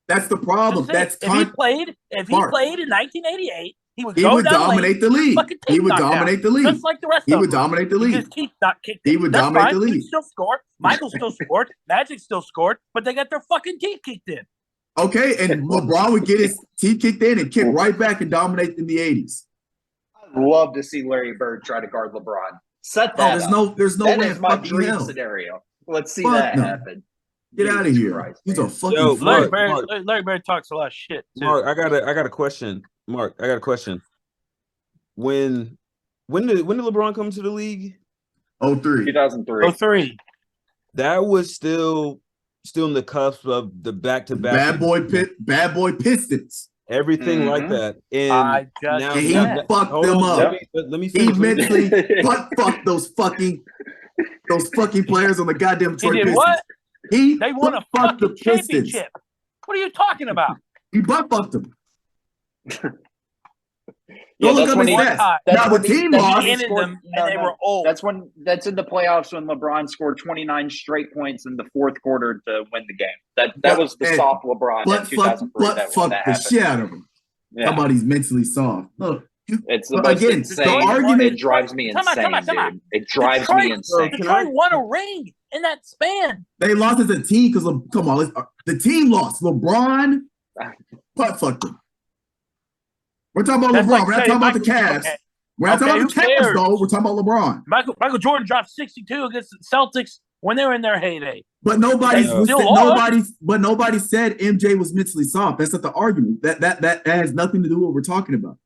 that's the problem. That's That's if he played in 1988, he would go would down dominate lane, the league. fucking He team would knocked dominate out, the league. just like the rest He of would them. dominate the He league. just keep not kicked. He would That's dominate fine. the league. He still scored. Michael still scored. Magic still scored, but they got their fucking teeth kicked in. Okay, and LeBron would get his teeth kicked in and kick right back and dominate in the 80s. I'd love to see Larry Bird try to guard LeBron. Set that up. There's no That way is in my fucking dream hell. scenario. Let's see Fuck that no. happen. Get out of here. Christ, He's a man. fucking Yo, fraud. Larry Bird talks a lot of shit too. Mark, I got a question. Mark, I got a question. When did LeBron come to the league? 03. 2003. 03. That was still in the cusp of the back-to-back. Bad boy Pistons. Everything like that. And He fucked them up. Let me He finish. mentally fucked those fucking players on the goddamn Detroit He did Pistons. what? They won a fucked the fucking Pistons. championship. What are you talking about? He butt fucked them. Yeah, Go look that's up when his he- stats. that's Now the when he- team that's when lost. he ended scored- them, and they were old. That's in the playoffs when LeBron scored 29 straight points in the fourth quarter to win the game. That was the soft LeBron in 2003. But fuck the shit out of him. Yeah. Somebody's mentally soft. Look, It's the but most again, insane. the argument. It drives me Come on, insane, come on. dude. It drives me insane. Detroit won a ring in that span. They lost as a team because come on, the team lost. LeBron butt fucked them. We're talking about That's LeBron. like We're not saying talking about the Michael- Cavs. okay. We're not Okay, talking about the who Cavs, cares? though. We're talking about LeBron. Michael Jordan dropped 62 against the Celtics when they were in their heyday. But nobody Still said MJ was mentally soft. That's not the argument. That has nothing to do with what we're talking about.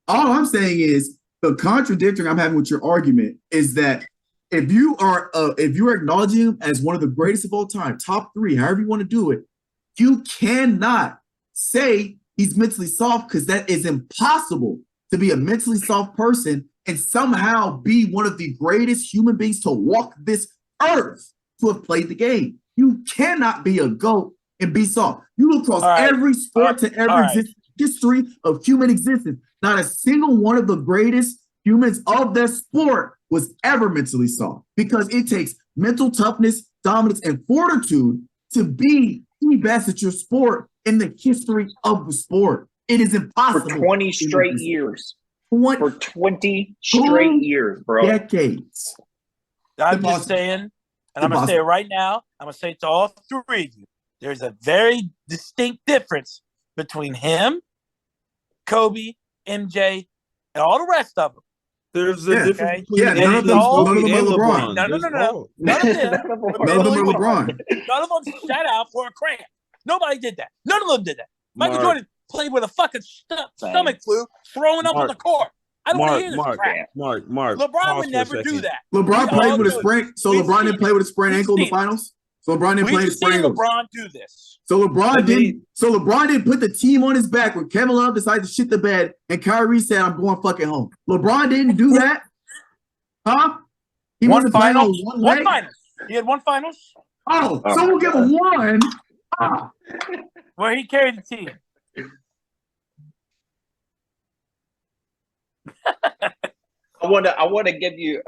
All I'm saying is the contradiction I'm having with your argument is that if you're acknowledging him as one of the greatest of all time, top three, however you want to do it, you cannot say he's mentally soft because that is impossible to be a mentally soft person and somehow be one of the greatest human beings to walk this earth to have played the game. You cannot be a GOAT and be soft. You look across every sport to every history of human existence. Not a single one of the greatest humans of their sport was ever mentally soft because it takes mental toughness, dominance, and fortitude to be the best at your sport in the history of the sport. It is impossible. For 20 straight years. For 20 2 straight years, bro. Decades. I'm just saying, and I'm going to say it right now. I'm going to say it to all three of you. There's a very distinct difference between him, Kobe, MJ, and all the rest of them. There's a difference between none of them are LeBron. No. None of them. None of them are LeBron. None of them sat out for a cramp. Nobody did that. None of them did that. Michael Jordan played with a fucking stomach flu, throwing up on the court. I don't want to hear this crap. Mark. LeBron would never do that. LeBron played with a sprain. So LeBron didn't play with a sprained ankle in the finals. So LeBron didn't play with a sprained ankle. LeBron do this. So LeBron didn't put the team on his back when Kevin Love decided to shit the bed and Kyrie said, "I'm going fucking home." LeBron didn't do that, huh? He wasn't playing on one finals. He had one finals. Oh, so we'll give him one. Where he carried the team. I want to give you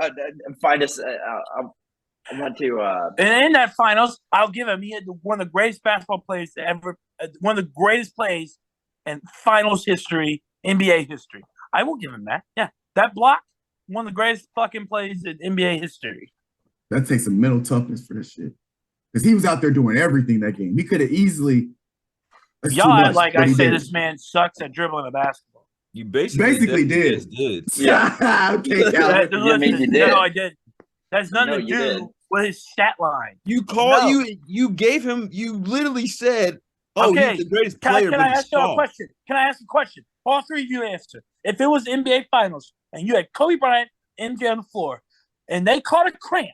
find us. I want to. And in that finals, I'll give him. He had one of the greatest basketball players to ever. One of the greatest plays in finals history, NBA history. I will give him that. Yeah, that block, one of the greatest fucking plays in NBA history. That takes some mental toughness for this shit. Because he was out there doing everything that game. He could have easily. Y'all act like I say this man sucks at dribbling a basketball. You basically did. Yeah. Okay, Calvin. No, I did. That's nothing to do with his stat line. You gave him. You literally said, "Oh, okay. he's the greatest player." Can I ask you a question? Can I ask a question? All three of you answer. If it was NBA Finals and you had Kobe Bryant, MJ on the floor, and they caught a cramp,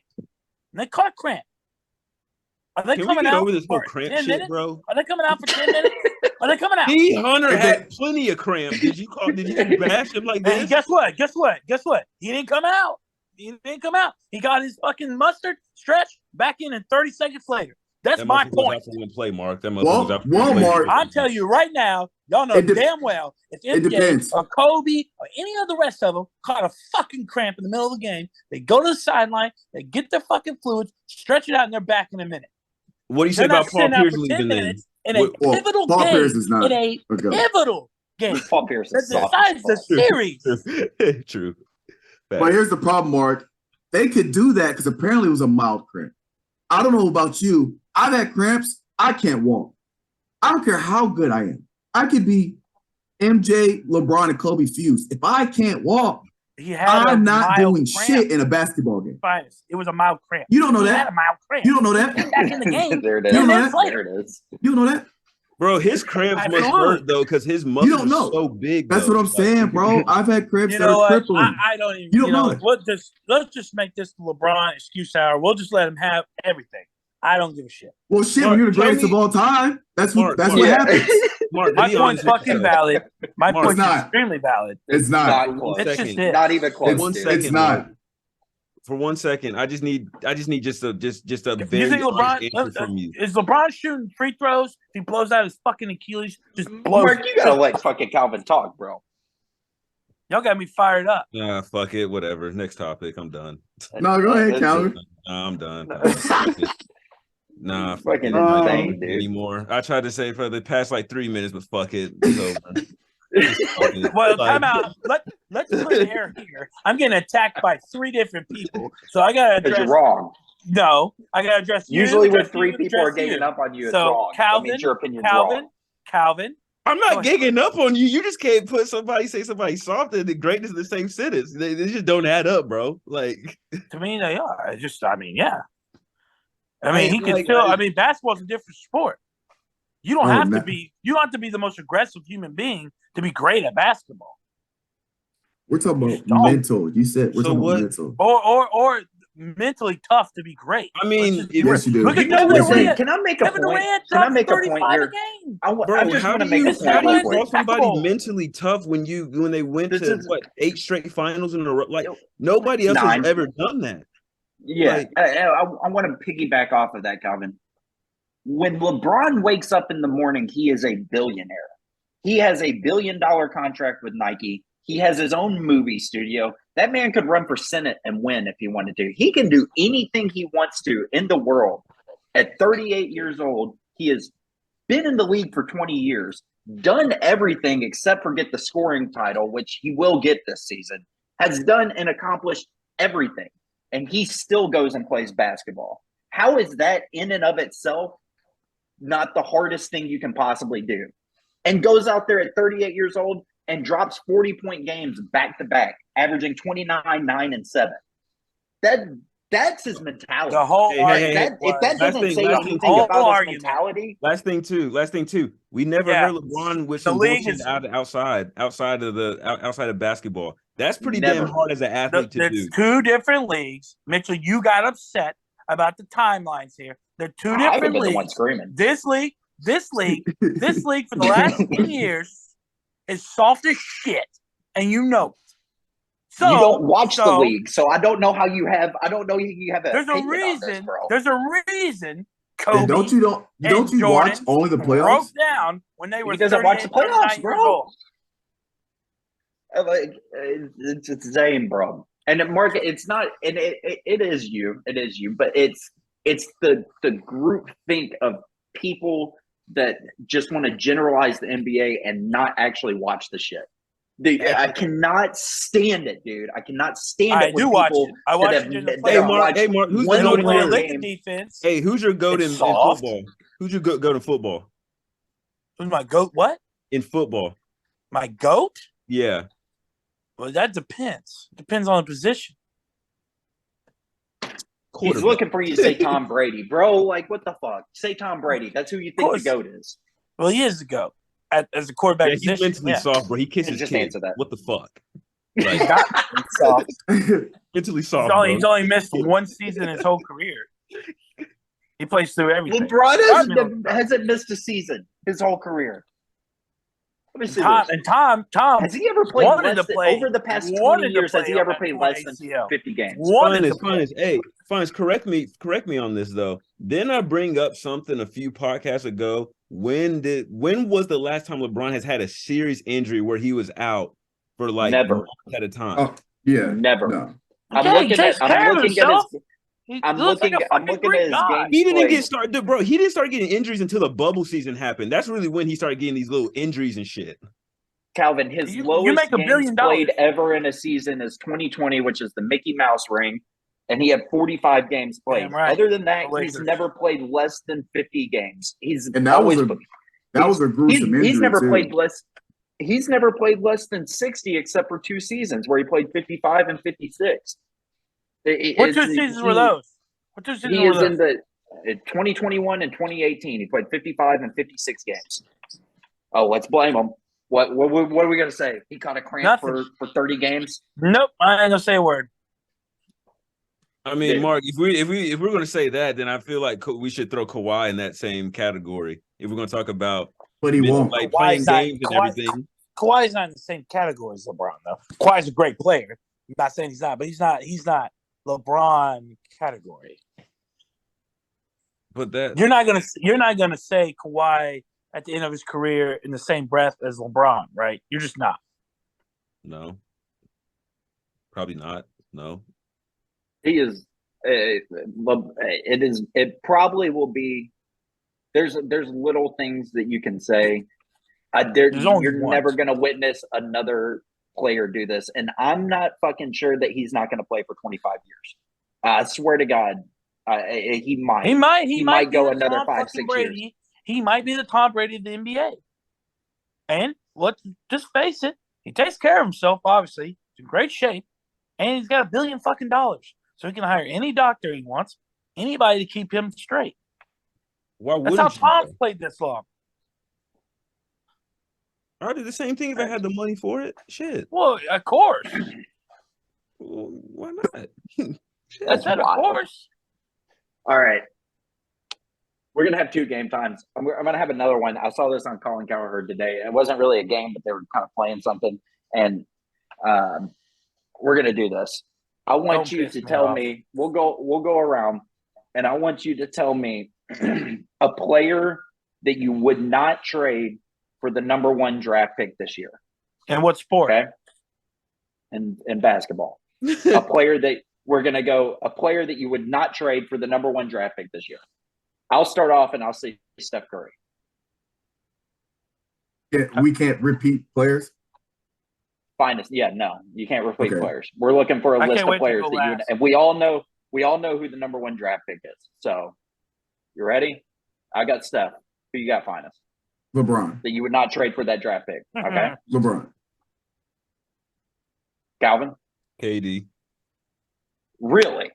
are they coming out over this whole for cramp 10 shit, minutes? bro? Are they coming out for 10 minutes? Are they coming out? Hunter had plenty of cramp. Did you bash him like this? And guess what? He didn't come out. He got his fucking mustard stretch back in 30 seconds later. That's my point. Play, Mark. That Mark. I'm telling you right now, y'all know damn well if MJ or Kobe or any of the rest of them caught a fucking cramp in the middle of the game, they go to the sideline, they get their fucking fluids, stretch it out, and they're back in a minute. What do you say about Paul Pierce leaving then? In a pivotal game. Pierce is not. In a pivotal game. Paul Pierce is decides the series. True. But here's the problem, Mark. They could do that because apparently it was a mild cramp. I don't know about you. I've had cramps. I can't walk. I don't care how good I am. I could be MJ, LeBron, and Kobe fused. If I can't walk, I'm not doing shit in a basketball game. It was a mild cramp. You don't know that. He had a mild cramp. You don't know that. Back in the game. There it is. You don't know that. There it is. You don't know that. Bro, his cramps must hurt though, because his muscles are so big. That's what I'm saying, bro. I've had cramps that are crippling. I don't even. You don't know it. Let's just make this LeBron excuse hour. We'll just let him have everything. I don't give a shit. Well, shit, Mark, when you're the greatest of all time, that's what happens. Mark, my point's fucking valid. My point's extremely valid. It's not. It's just it. Not even close. It's not. For 1 second, I just need just a very you think answer from you. Is LeBron shooting free throws? If he blows out his fucking Achilles, just blows. Mark, you gotta let fucking Calvin talk, bro. Y'all got me fired up. Nah, fuck it, whatever. Next topic. I'm done. No, go ahead, Calvin. Nah, I'm done. Nah, fucking insane, dude. Anymore. I tried to say for the past 3 minutes, but fuck it. It's over. Well, time out. Let's clear air here. I'm getting attacked by 3 different people, so I gotta address. You're wrong. No, I gotta address. Usually, when 3 people are ganging up on you, it's wrong. Calvin, that means your opinion's wrong. Calvin. I'm not gigging up on you. You just can't say somebody soft and the greatness in the same sentence. They just don't add up, bro. To me, they are. Yeah. He can still. Basketball's a different sport. You don't have to be. You don't have to be the most aggressive human being to be great at basketball. We're talking about mental. You said we're talking about mental. Or mentally tough to be great. Yes, you do. Look at Kevin Durant. Can I make a Kevin point? Durant Can I make a point here? I just want to make a point. How do you call somebody mentally tough when they went to 8 straight finals in a row? Nobody else has ever done that. Yeah, I want to piggyback off of that, Calvin. When LeBron wakes up in the morning, he is a billionaire. He has a $1 billion contract with Nike. He has his own movie studio. That man could run for Senate and win if he wanted to. He can do anything he wants to in the world. At 38 years old, he has been in the league for 20 years, done everything except for get the scoring title, which he will get this season, has done and accomplished everything. And he still goes and plays basketball. How is that in and of itself not the hardest thing you can possibly do? And goes out there at 38 years old and drops 40-point games back to back, averaging 29, 9, and 7. That That's his mentality. The whole Hey, argument If that last doesn't thing- say last anything thing- about his argument. mentality, Last thing too. We never Yeah. heard LeBron with The some league bullshit is- outside of basketball. That's pretty Never. damn hard as an athlete to There's do. two different leagues. Mitchell, you got upset about the timelines here. They're two I haven't different been the one leagues. screaming. This league for the last 10 years is soft as shit, and you know it. So You don't watch the league, so I don't know how you have. I don't know you have an There's a opinion on this, reason. bro. There's a reason. Kobe And don't you watch Jordan only the broke playoffs? down when they were He doesn't watch the 38, playoffs, 39 bro. years old. Like it's Zane, bro. And Mark, it's not, and it is you, but it's the group think of people that just want to generalize the NBA and not actually watch the shit. I cannot stand it, dude. I cannot stand it. I do watch it. I watch it in the playoffs. Hey, Mark, who's When the they goat play in defense. Hey, who's your goat in soft. football? Who's your goat in football? Who's my goat? What? In football? My goat? Yeah. Well, that depends. Depends on the position. He's looking for you to say Tom Brady, bro. Like, what the fuck? Say Tom Brady. That's who you think the GOAT is. Well, he is the GOAT as a quarterback. Yeah, he's position. mentally soft, bro. He kisses Just kids. answer that. What the fuck? He's Like, not soft. mentally soft, bro. He's only missed one season his whole career. He plays through everything. LeBron hasn't missed a season his whole career. Tom has he ever played less than, over the past 20 years? Has he ever played less than 50 games? Finest. Correct me on this though. Didn't I bring up something a few podcasts ago? When was the last time LeBron has had a serious injury where he was out for like never months at a time? Oh, yeah, never. No. I'm looking at his game. He didn't get started, bro. He didn't start getting injuries until the bubble season happened. That's really when he started getting these little injuries and shit. Calvin, his lowest games played ever in a season is 2020, which is the Mickey Mouse ring, and he had 45 games played. Right. Other than that, he's never played less than 50 games. That was a gruesome injury. He's never too. played less. He's never played less than 60, except for 2 seasons where he played 55 and 56. What 2 seasons were those? What 2 seasons he were is those? in the 2021 and 2018. He played 55 and 56 games. Oh, let's blame him. What are we gonna say? He caught a cramp for 30 games. Nope, I ain't gonna say a word. I mean, Mark, if we're gonna say that, then I feel like we should throw Kawhi in that same category. If we're gonna talk about, but he won't like playing games and everything. Kawhi's not in the same category as LeBron, though. Kawhi's a great player. I'm not saying he's not, but he's not LeBron category. But that you're not gonna say Kawhi at the end of his career in the same breath as LeBron, right? You're just not. No. Probably not. No. He is. It probably will be. There's little things that you can say. You're never going to witness another player do this, and I'm not fucking sure that he's not going to play for 25 years. I swear to God, he might. He might go another 5-6 years. He might be the Tom Brady of the NBA. And let's just face it, he takes care of himself. Obviously, he's in great shape, and he's got $1 billion fucking dollars, so he can hire any doctor he wants, anybody to keep him straight. That's how Tom's played this long. I do the same thing if I had the money for it. Shit. Well, of course. Well, why not? That's of course. All right. We're going to have 2 game times. I'm going to have another one. I saw this on Colin Cowherd today. It wasn't really a game, but they were kind of playing something. And we're going to do this. I want you to tell me, we'll go around, and I want you to tell me a player that you would not trade for the number 1 draft pick this year. And what sport? Okay. And basketball. A player that you would not trade for the number 1 draft pick this year. I'll start off and I'll say Steph Curry. Yeah, we can't repeat players. Finest. Yeah, no, you can't repeat players. We're looking for a list of players that and we all know who the number 1 draft pick is. So you ready? I got Steph. Who you got, Finest? LeBron. That you would not trade for that draft pick. Okay. LeBron. Calvin? KD. Really?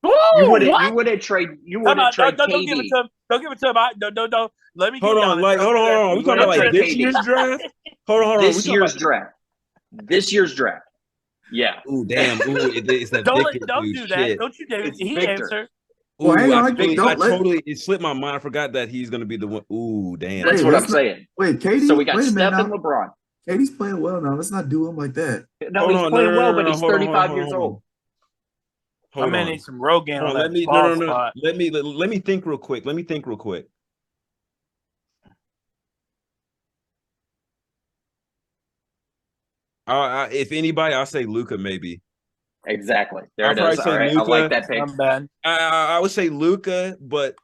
You What? wouldn't trade Come on, trade don't give it KD. to him. Don't give it to him. Don't. Let me Hold get on, Giannis. like, hold on. We talking about like this KD. year's draft? Hold on. This year's draft. This year's draft. Yeah. Ooh, damn. Ooh, it's that Don't Victor do dude. that. Shit. Don't you, David? It's He Victor. answered. Ooh, Well, hang I on, totally it slipped my mind. I forgot that he's gonna be the one. Ooh, damn. That's what I'm saying. Wait, Katie. So we got wait a minute Steph and now. LeBron. Katie's playing well now. Let's not do him like that. No, Hold he's on, playing well, but no, he's hold on, 35 hold years on. old. My Hold man on. needs some Rogaine on Let that me ball spot. Let me think real quick. If anybody, I'll say Luca maybe. Exactly. There I'll it probably is. say All right. Luka. I like that pick. I'm bad. I would say Luca, but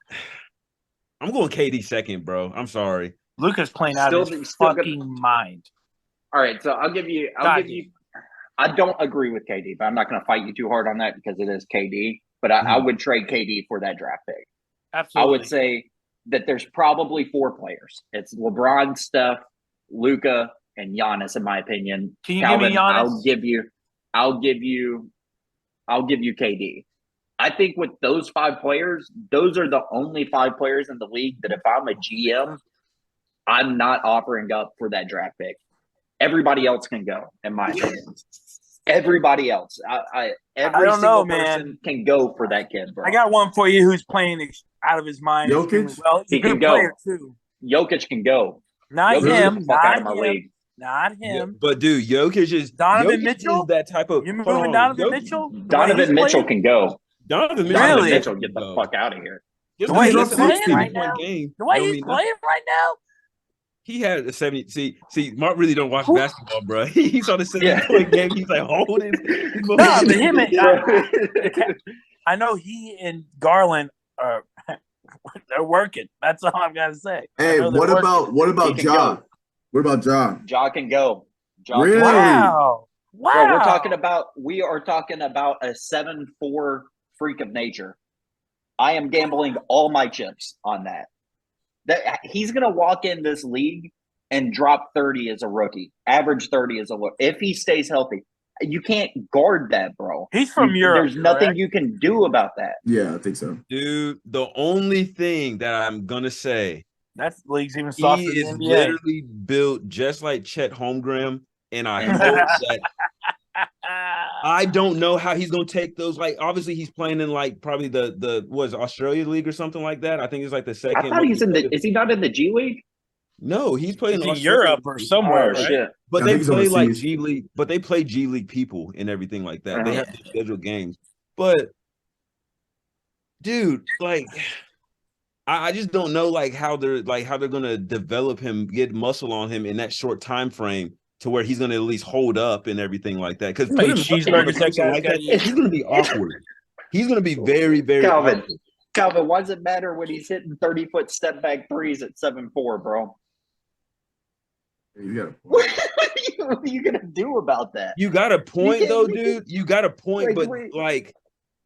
I'm going KD second, bro. I'm sorry. Luca's playing out of his fucking mind. All right, so I'll give you. I don't agree with KD, but I'm not going to fight you too hard on that because it is KD. But I would trade KD for that draft pick. Absolutely. I would say that there's probably 4 players. It's LeBron, Steph, Luka, and Giannis, in my opinion. Can you Calvin, give me Giannis? I'll give you KD. I think with those 5 players, those are the only 5 players in the league that if I'm a GM, I'm not offering up for that draft pick. Everybody else can go, in my opinion. Everybody else. Every single person can go for that kid, bro. I got one for you who's playing out of his mind. Jokic? Well, he's a good player, too. Jokic can go. Not Jokic him. get the fuck out of my league. Not him. Yeah, but dude, Jokic is Mitchell. Is that type of. You're moving Donovan Mitchell. Donovan Mitchell can go. Donovan Mitchell, get the fuck out of here. The way he's playing right now. The way he's playing right now. He had a 70. See, Mark really don't watch basketball, bro. He saw the 70-point game. He's like, hold it. No, but him. I know he and Garland are. They're working. That's all I've got to say. Hey, what about Ja? What about Ja? Ja can go. Really? Wow. Bro, we are talking about a 7'4" freak of nature. I am gambling all my chips on that. That he's gonna walk in this league and drop 30 as a rookie, average 30 as a look. If he stays healthy, you can't guard that, bro. He's from Europe. There's nothing you can do about that. Yeah, I think so. Dude, the only thing that I'm gonna say, that league's even softer he than is NBA. literally built just like Chet Holmgren, and I hope that. I don't know how he's gonna take those. Like, obviously, he's playing in like probably the Australia League or something like that. I think it's like the second. I thought he's in the. Is he not in the G League? No, he's playing in Europe or somewhere. Oh, right? shit. But they play like G League. But they play G League people and everything like that. They have scheduled games. But dude, like, I just don't know like how they're gonna develop him, get muscle on him in that short time frame to where he's gonna at least hold up and everything like that. Because he's gonna be awkward. He's gonna be very, very Calvin. awkward. Calvin, why does it matter when he's hitting 30-foot step back threes at 7'4", bro? You got a point. What are you gonna do about that? You got a point though, dude. You got a point, but like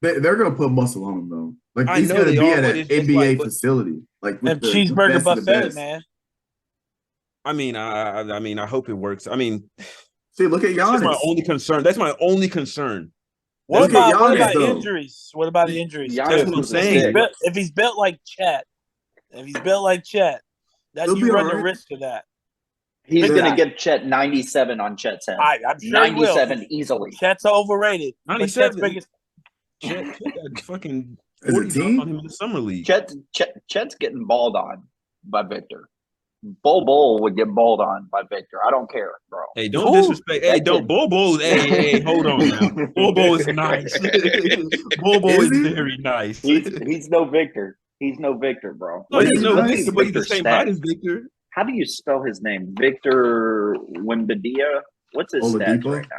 they're gonna put muscle on him though. Like I he's know gonna be are, at an NBA facility, like with the cheeseburger best of the buffet, best. man. I mean, I hope it works. I mean, see, look at Giannis. That's my only concern. That's my only concern. What about injuries? What about injuries? That's what I'm saying. If he's built like Chet, that you run the risk of that. He's going to give Chet 97 on Chet's head. I'm sure 97 easily. Chet's overrated. 97. Chet got fucking 40 on him in the summer league. Chet's getting balled on by Victor. Bol would get balled on by Victor. I don't care, bro. Hey, don't disrespect. Hey, don't Bol. Hey, hold on now. Bol is nice. Bol is very nice. He's no Victor. He's no Victor, bro. No, he's no Victor, but he's the same height as Victor. How do you spell his name? Victor Wembanyama? What's his stats right now?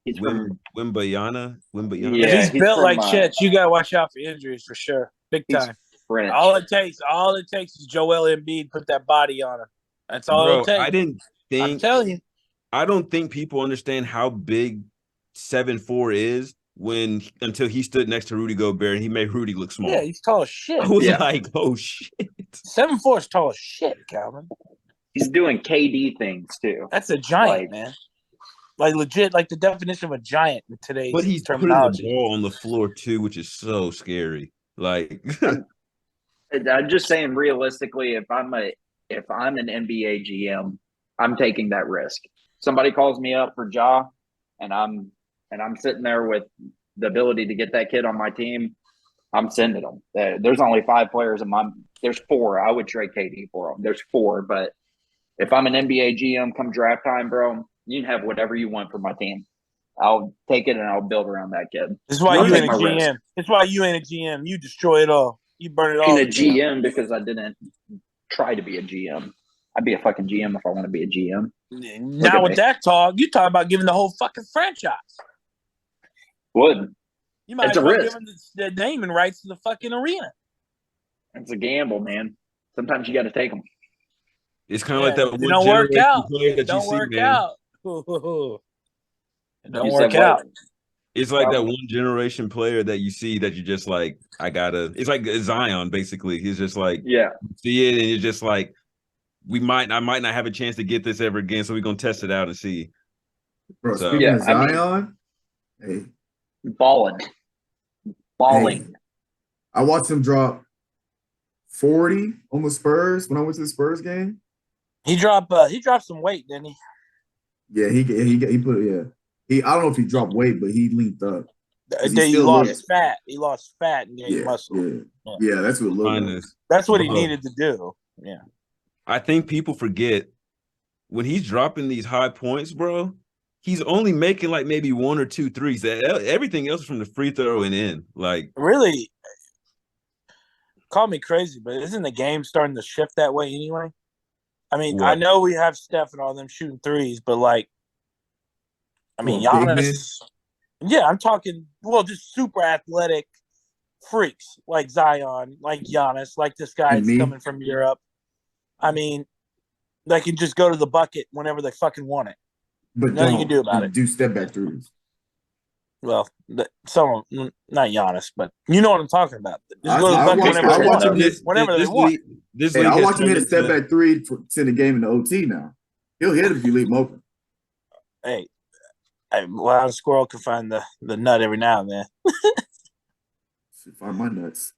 He's from Wembanyama. Yeah, if he's built like Chet, you gotta watch out for injuries for sure. Big time. French. All it takes is Joel Embiid put that body on him. That's all it takes. I'm telling you. I don't think people understand how big 7'4" is until he stood next to Rudy Gobert and he made Rudy look small. Yeah, he's tall as shit. I was like, oh shit. 7'4" is tall as shit, Calvin. He's doing KD things too. That's a giant, man. like legit, like the definition of a giant in today's But he's putting the terminology. ball on the floor too, which is so scary. Like, I'm just saying, realistically, if I'm an NBA GM, I'm taking that risk. Somebody calls me up for Ja, and I'm sitting there with the ability to get that kid on my team. I'm sending them. There's only 5 players there's 4. I would trade KD for them. There's 4, but if I'm an NBA GM come draft time, bro, you can have whatever you want for my team. I'll take it and I'll build around that kid. This is why I'll you take ain't a my risk. GM. This is why you ain't a GM. You destroy it all. You burn it all. Being a GM because I didn't try to be a GM. I'd be a fucking GM if I want to be a GM. Not with that talk. You talk about giving the whole fucking franchise. Would. You might It's as a well risk. give them the naming rights to the fucking arena. It's a gamble, man. Sometimes you got to take them. it's kind of like that It one don't work generation out. player It that you don't see, work man. out. It don't You work said what? out. It's like that Well- one generation player that you see that you just like, it's like Zion, basically. He's just like, Yeah. you see it and you're just like, I might not have a chance to get this ever again, so we're gonna test it out and see. Bro, So- speaking Yeah, of I mean- Zion, hey, Balling. hey, I watched him drop 40 on the Spurs when I went to the Spurs game. He dropped some weight, didn't he? Yeah, he put I don't know if he dropped weight, but he linked up. He still lost looks- fat. He lost fat and gained Yeah, muscle. yeah, that's what it looked Find like. this. That's what he Bro. needed to do. Yeah. I think people forget when he's dropping these high points, bro. He's only making like maybe 1 or 2 threes. Everything else is from the free throw and in. Like, Really, call me crazy, but isn't the game starting to shift that way anyway? I mean, What? I know we have Steph and all them shooting threes, but like, I mean, Well, big Giannis. Yeah, I'm talking. Well, just super athletic freaks like Zion, like Giannis, like this guy And that's me. coming from Europe. I mean, they can just go to the bucket whenever they fucking want it. But Nothing you don't can do about it. do step back threes. Well, some not Giannis, but you know what I'm talking about. Just go to the I bucket watch- whenever I they watch want. him hit- Whenever they this want. league, this Hey, league I has watch him hit a turned step into- back three to send the game into OT now. He'll hit it if you leave him open. Hey, wild squirrel can find the nut every now and then. Should find my nuts.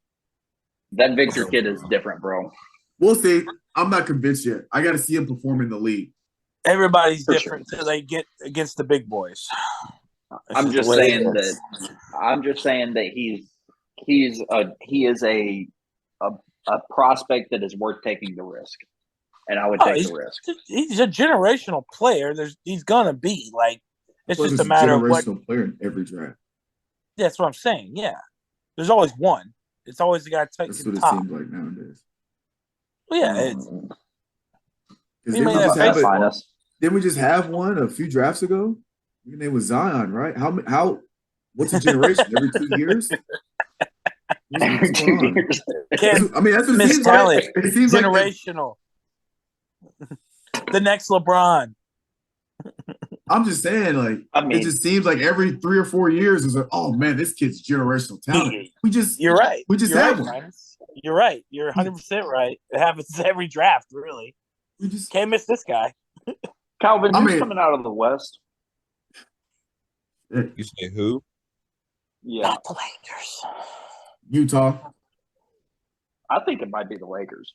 That Victor kid is different, bro. We'll see. I'm not convinced yet. I got to see him perform in the league. Everybody's For different until they get against the big boys. That's I'm the just way it saying is. that he is a prospect that is worth taking the risk, and I would Oh, take the risk. He's a generational player. He's gonna be like. It's Plus, just a he's matter of what. generational player in every draft. That's what I'm saying. Yeah, there's always one. It's always the guy That's taking what it top. seems like nowadays. Well, yeah, it's, Because You didn't made we that just have face. it? Didn't we just have one a few drafts ago? Your name was Zion, right? How? What's a generation? Every 2 years? What's going on? Can't I mean, that's what it miss seems talent. like. It seems like generational. The next LeBron. I'm just saying, like, I mean- it just seems like every 3 or 4 years is like, oh man, this kid's generational talent. You're right. We just You're have right, one. Linus. You're right. You're 100% right. It happens every draft, really. We just Can't miss this guy. Calvin, I who's mean- coming out of the West? You say who? Yeah, Not the Lakers. Utah. I think it might be the Lakers.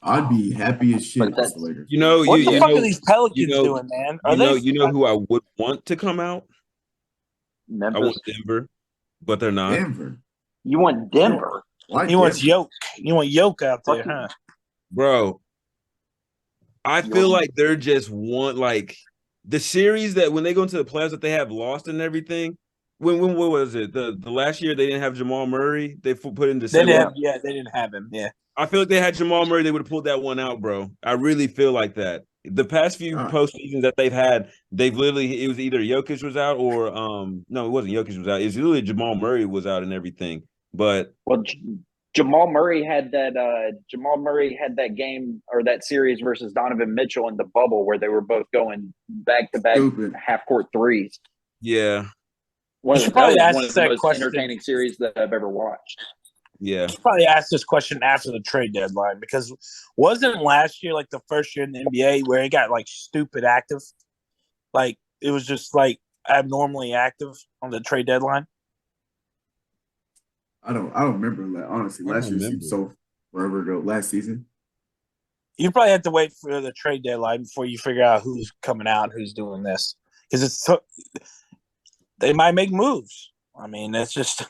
I'd be happy as shit But if it's that's- the Lakers. You know, What you, the you fuck know, are these Pelicans you know- doing, man? Are you know who I would want to come out? I Memphis. want Denver, but they're not. Denver. You want Denver? Why He wants Denver? Yoke. You want Yoke out there, Fucking- huh? Bro, I feel like they're just like the series that when they go into the playoffs that they have lost and everything. When what was it? The last year they didn't have Jamal Murray. They put in They December. didn't have him. Yeah. I feel like they had Jamal Murray. They would have pulled that one out, bro. I really feel like that. The past few postseasons that they've had, it was either Jokic was out or no, it wasn't Jokic was out. It's literally Jamal Murray was out and everything. But Well, Jamal Murray had that game or that series versus Donovan Mitchell in the bubble where they were both going back to back Stupid. half court threes. yeah, One You of should probably that ask was one of that the most question. entertaining series that I've ever watched. yeah. Probably ask this question after the trade deadline because wasn't last year like the first year in the NBA where it got like stupid active? Like it was just like abnormally active on the trade deadline? I don't remember that. Honestly, I last don't year seemed remember. so forever ago. Last season. You probably have to wait for the trade deadline before you figure out who's coming out and who's doing this. Because they might make moves. I mean, that's just.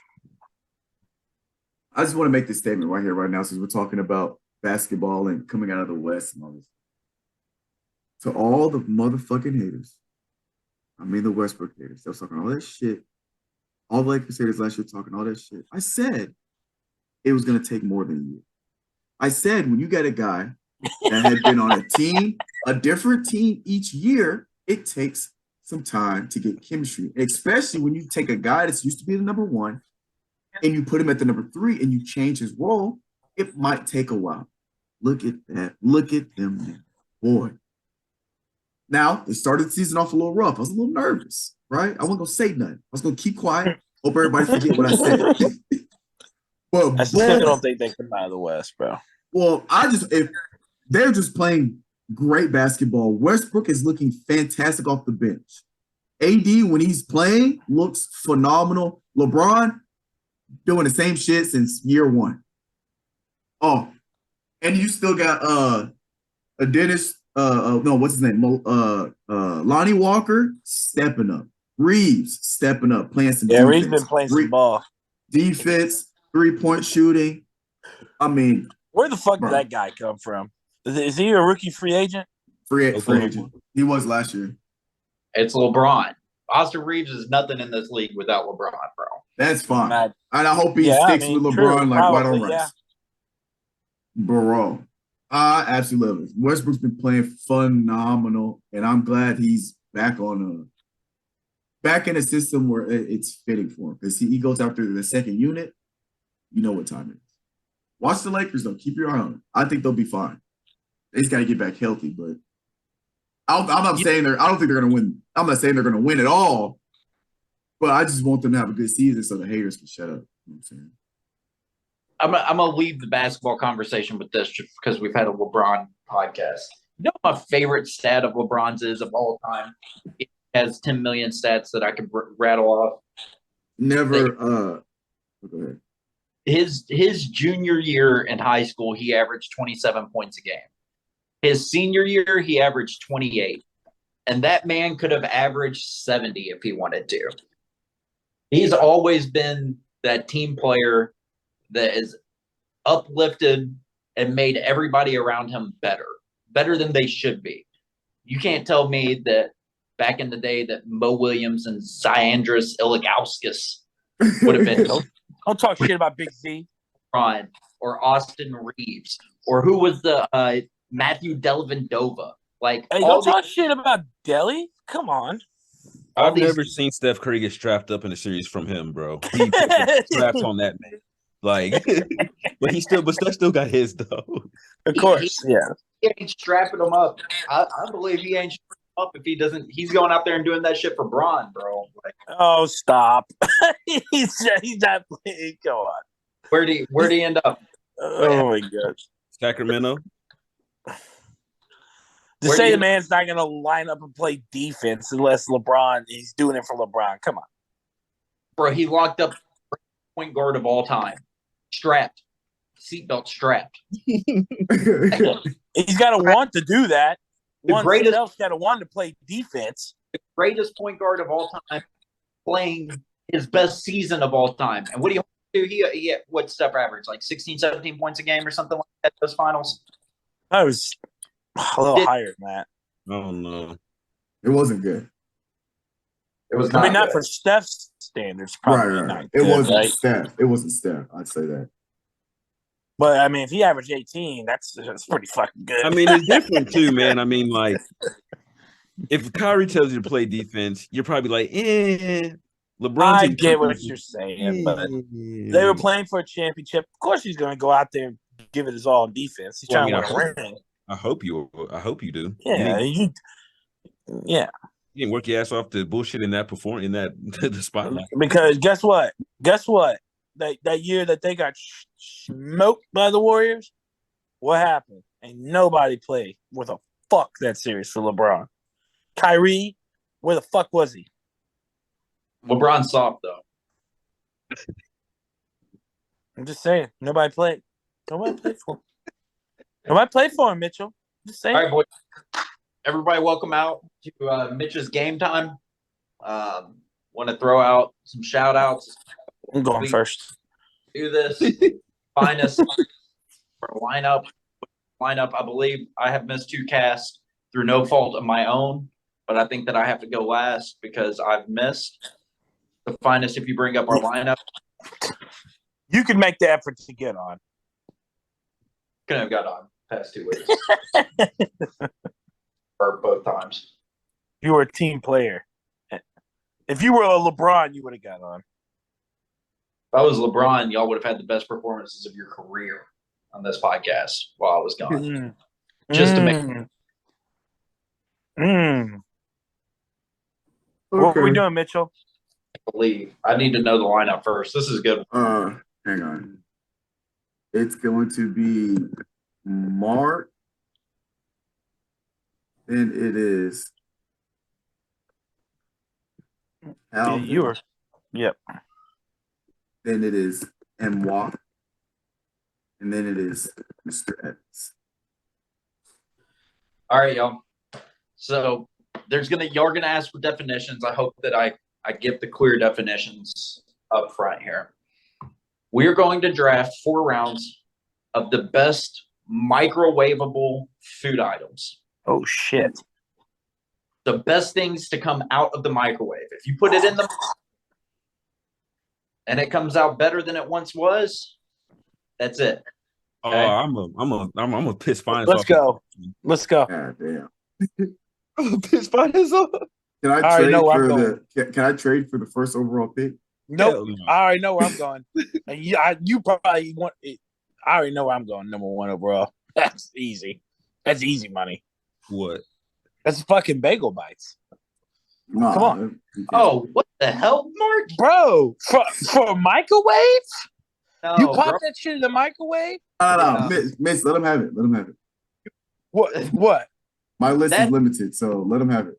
I just want to make this statement right here, right now, since we're talking about basketball and coming out of the West and all this. To all the motherfucking haters, I mean the Westbrook haters, they was talking all that shit. All the Lakers haters last year talking all that shit. I said it was going to take more than a year. I said when you got a guy that had been on a team, a different team each year, it takes some time to get chemistry, especially when you take a guy that's used to be the number one and you put him at the number 3 and you change his role, it might take a while. Look at that. Look at them now. Boy. Now, they started the season off a little rough. I was a little nervous, right? I wasn't going to say nothing. I was going to keep quiet. Hope everybody forget what I said. But I still boy, don't think they come out of the West, bro. well, if they're just playing great basketball, Westbrook is looking fantastic off the bench. AD, when he's playing, looks phenomenal. LeBron doing the same shit since year one. Oh, and you still got a Dennis, no, what's his name? Lonnie Walker stepping up. Reeves stepping up, playing some defense. Reeves been playing some ball. Defense, 3-point shooting. I mean, where the fuck did that guy come from? Is he a rookie free agent? Free agent. He was last year. It's LeBron. Austin Reeves is nothing in this league without LeBron, bro. That's fine. And I hope he sticks with LeBron white on rice. Yeah. Bro, I absolutely love it. Westbrook's been playing phenomenal, and I'm glad he's back in a system where it's fitting for him. Because he goes after the second unit, you know what time it is. Watch the Lakers, though. Keep your eye on them. I think they'll be fine. They just got to get back healthy, but I'm not saying I don't think they're going to win. I'm not saying they're going to win at all, but I just want them to have a good season so the haters can shut up. You know what I'm saying? I'm going to leave the basketball conversation with this just because we've had a LeBron podcast. You know what my favorite stat of LeBron's is of all time? He has 10 million stats that I could rattle off. Go ahead. His junior year in high school, he averaged 27 points a game. His senior year, he averaged 28. And that man could have averaged 70 if he wanted to. He's always been that team player that is uplifted and made everybody around him better than they should be. You can't tell me that back in the day that Mo Williams and Zyandris Ilgauskas would have been Don't talk shit about Big Z. Or Austin Reeves. Or who was the Matthew Dellavedova. Like, hey, don't talk shit about Delly. Come on. I've never seen Steph Curry get strapped up in a series from him, bro. He straps on that man. Like, but Steph still got his though. Of course, yeah. He ain't strapping him up. I believe he ain't strapping him up if he doesn't. He's going out there and doing that shit for Bron, bro. Like, oh, stop. he's not playing. Go on. Where'd he end up? Oh my gosh. Sacramento. To say the man's not going to line up and play defense unless he's doing it for LeBron. Come on. Bro, he locked up point guard of all time. Strapped. Seatbelt strapped. He's got to want to do that. One else got to want to play defense. The greatest point guard of all time playing his best season of all time. And what do you do? He what Steph average? Like 16, 17 points a game or something like that, those finals? That was a little higher than that. Oh, no. It wasn't good. It was not not for Steph's standards. Probably right. not It good, wasn't right? Steph. It wasn't Steph. I'd say that. But, I mean, if he averaged 18, that's pretty fucking good. I mean, it's different, too, man. I mean, like, if Kyrie tells you to play defense, you're probably like, LeBron. I get what you're saying, but they were playing for a championship. Of course he's going to go out there and give it his all in defense. He's trying to win a ring. I hope you do. Yeah, yeah. You can work your ass off to bullshit in that the spotlight. Because guess what? That year that they got smoked by the Warriors, what happened? Ain't nobody played with a fuck that series for LeBron. Kyrie Where the fuck was he? LeBron's soft though. I'm just saying. Nobody played. Nobody played for him. Nobody played for him, Mitchell. Just saying. All right, boys. Everybody, welcome out to Mitch's game time. Want to throw out some shout outs. I'm going first. Do this. Find us for a lineup. I believe I have missed 2 casts through no fault of my own, but I think that I have to go last because I've missed. So find us if you bring up our lineup. You can make the effort to get on. Couldn't have got on past 2 weeks. Or both times. You were a team player. If you were a LeBron, you would have got on. If I was LeBron, y'all would have had the best performances of your career on this podcast while I was gone. Just to make What are we doing, Mitchell? believe. I need to know the lineup first. This is good. Hang on. It's going to be Mark. Then it is Alvin. You were. Yep. Then it is MWA. And then it is Mr. Evans. All right, y'all. So y'all gonna ask for definitions. I hope that I give the clear definitions up front here. We're going to draft 4 rounds of the best microwavable food items. Oh shit. The best things to come out of the microwave. If you put it in the and it comes out better than it once was, that's it. Okay? Oh, I'm a piss Finis Let's off. go. Let's go. God damn. I'm gonna piss Finis off. Can I already trade know where I'm for can I trade for the first overall pick? Nope. Hell no. I already know where I'm going. And you probably want it. I already know where I'm going. Number 1 overall. That's easy. That's easy money. What? That's fucking bagel bites. Nah, Come on. Oh, what the hell, Mark? Bro, for a microwave? No, You pop bro. that shit in the microwave? No. Miss, let him have it. Let him have it. What? My list is limited, so let him have it.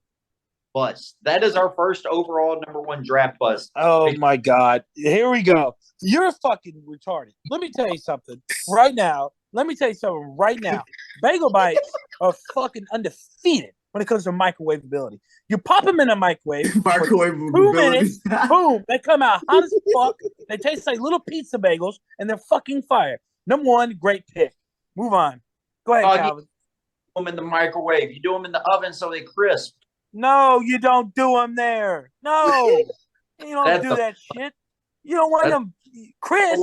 Bust. That is our first overall number 1 draft bust. Oh my God. Here we go. You're fucking retarded. Let me tell you something right now. Bagel bites are fucking undefeated when it comes to microwavability. You pop them in a microwave. For 2 minutes, boom, they come out hot as fuck. They taste like little pizza bagels, and they're fucking fire. Number 1, great pick. Move on. Go ahead, Calvin. You do them in the microwave. You do them in the oven so they crisp. No, you don't do them there. No, you don't do that shit. You don't want them crisp.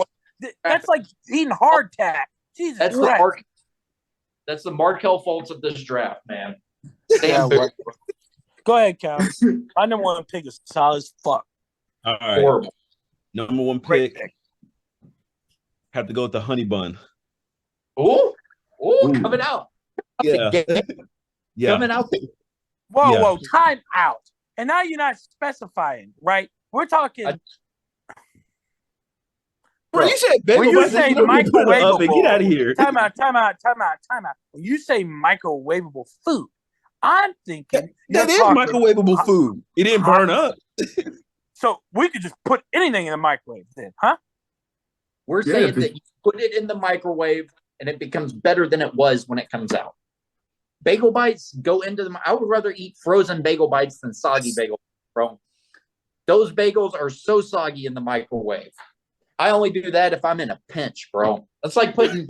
That's like eating hardtack. Jesus Christ. That's the Markel faults of this draft, man. Go ahead, Cal. My number 1 pick is solid as fuck. All right. Horrible. Number 1 Great pick. Have to go with the honey bun. Ooh, coming out. Yeah. Yeah. Coming out. Whoa, time out. And now you're not specifying, right? We're talking. Bro, you said bagel when you bites, say you don't put it up and microwavable, get out of here. Time out. When you say microwavable food, I'm thinking That is talking, microwavable food. It didn't burn up. So we could just put anything in the microwave then, huh? We're saying that you put it in the microwave and it becomes better than it was when it comes out. Bagel bites go into the. I would rather eat frozen bagel bites than soggy bagel, bro. Those bagels are so soggy in the microwave. I only do that if I'm in a pinch, bro. It's like putting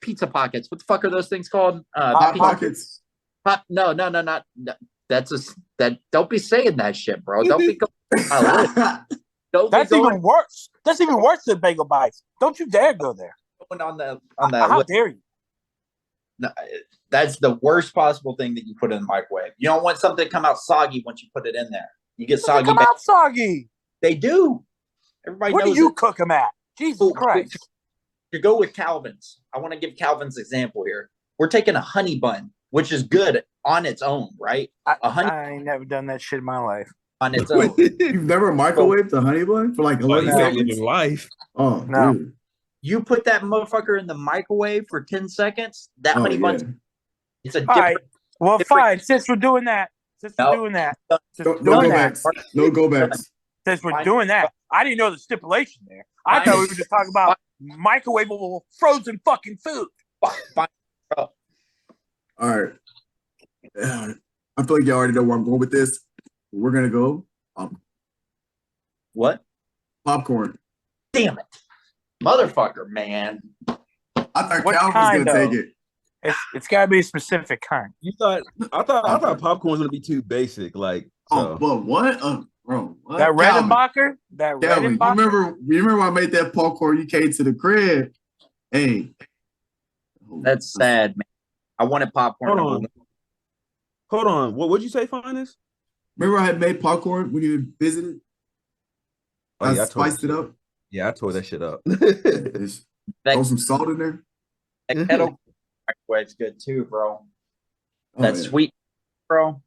pizza pockets. What the fuck are those things called? Hot Pockets. No, not that. Don't be saying that shit, bro. Don't be going. That's even worse. That's even worse than bagel bites. Don't you dare go there. On that. How dare you? No, that's the worst possible thing that you put in the microwave. You don't want something to come out soggy once you put it in there. You get soggy. Come out soggy. They do. Everybody Where knows do you it. cook them at? Jesus Christ. To go with Calvin's, I want to give Calvin's example here. We're taking a honey bun, which is good on its own, right? I ain't never done that shit in my life. On its own. You've never microwaved the honey bun for like 11 seconds? Life. Oh, No. dude. You put that motherfucker in the microwave for 10 seconds, that honey bun, it's a All right. different. Well, fine. Since we're doing that, since we're doing that, No go backs. No go backs. since we're doing that, I didn't know the stipulation there. I thought we were just talking about microwavable frozen fucking food. Fine. All right. I feel like you already know where I'm going with this. We're gonna go What? popcorn. Damn it, motherfucker, man. I thought What Calvin was kind, gonna take though? it. It's got to be a specific kind. I thought popcorn's gonna be too basic. Like, Oh, so. but what? Bro, what? That Calvin, Redenbacher? That Calvin, Redenbacher? you remember when I made that popcorn? You came to the crib. Hey, That's sad, man. I wanted popcorn. Hold on. What would you say, Finest? Remember I had made popcorn when you visited? Oh, yeah, I spiced it up. Yeah, I tore that shit up. Throw some salt in there. That kettle microwave's good too, bro. Oh, That's yeah. sweet, bro.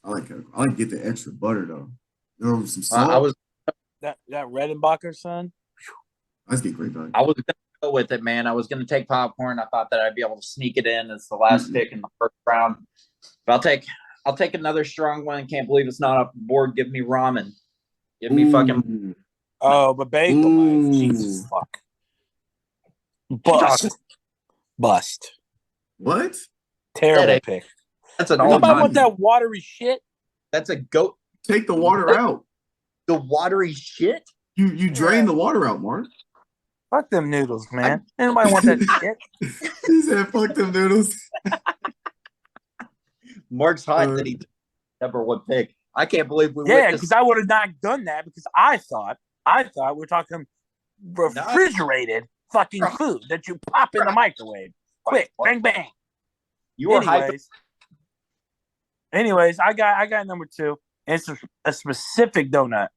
I like to get the extra butter though. Throw some salt. I was That Redenbacher, son? Let's get great value. I was gonna go with it, man. I was gonna take popcorn. I thought that I'd be able to sneak it in as the last pick in the first round. But I'll take another strong one. Can't believe it's not off the board. Give me ramen. Give me fucking Oh, but bagel bites. Jesus fuck. Bust. What? Terrible pick. That's an Nobody all-time. want that watery shit. That's a goat. Take the water out. The watery shit. You drain the water out, Mark. Fuck them noodles, man. Anybody want that shit? He said, "Fuck them noodles." Mark's hot that he number one pick. I can't believe we Yeah, went because I would have not done that because I thought we're talking refrigerated fucking food that you pop in the microwave. Quick, bang bang. You were hyping. Anyways, I got number two. And it's a specific donut.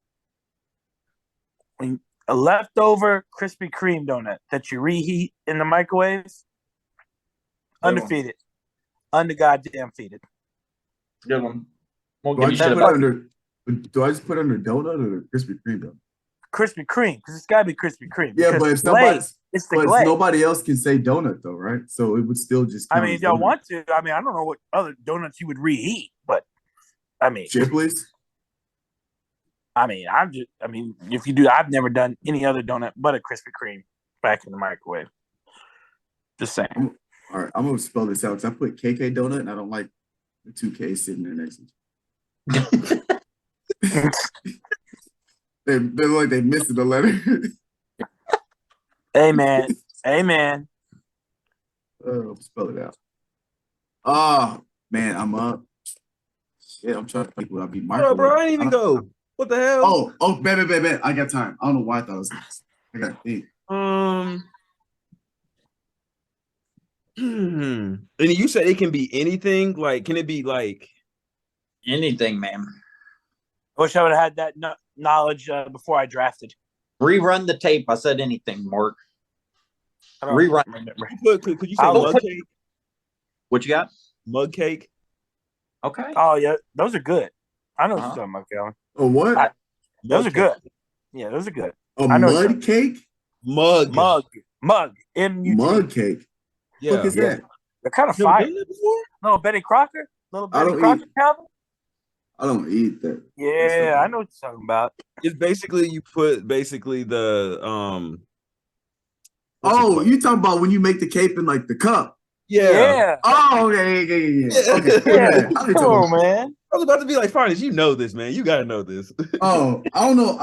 A leftover Krispy Kreme donut that you reheat in the microwave. Undefeated. Under-goddamn feeded. Good one. Do I just put under donut or Krispy Kreme though? Krispy Kreme, because it's gotta be Krispy Kreme. Yeah, but if somebody, it's the glaze. Nobody else can say donut though, right? So it would still just. I mean, if y'all want to. I mean, I don't know what other donuts you would reheat, but I mean, Shipley's. I mean, if you do, I've never done any other donut but a Krispy Kreme back in the microwave. Just saying. All right, I'm gonna spell this out because I put KK donut and I don't like the 2K sitting there next to each. They look like they missed the letter. Amen. Amen. Spell it out. Oh man, I'm up. Shit, I'm trying to think what I'd be microwave. Bro, I didn't even go. What the hell? Bet. I got time. I don't know why I thought it was. I got to think. And you said it can be anything. Like, can it be like anything, man? I wish I would have had that knowledge before I drafted. Rerun the tape. I said anything, Mark. Rerun. Could you say mug cake? What you got? Mug cake. Okay. Oh yeah, those are good. I know what you're talking about, Kellen. Oh what? Those are good. Yeah, those are good. Mud cake? Mug. M-U-G. Mug cake. Yeah. What is that? They're kind of fire. Little Betty Crocker? Little Betty Crocker, Calvin? I don't eat that. Yeah, I know what you're talking about. It's basically you put the Oh, you talking about when you make the cake in like the cup? Yeah. Oh, okay. Okay. Yeah. Come on, man. I was about to be like, Finest, you know this, man. You gotta know this. Oh, I don't know.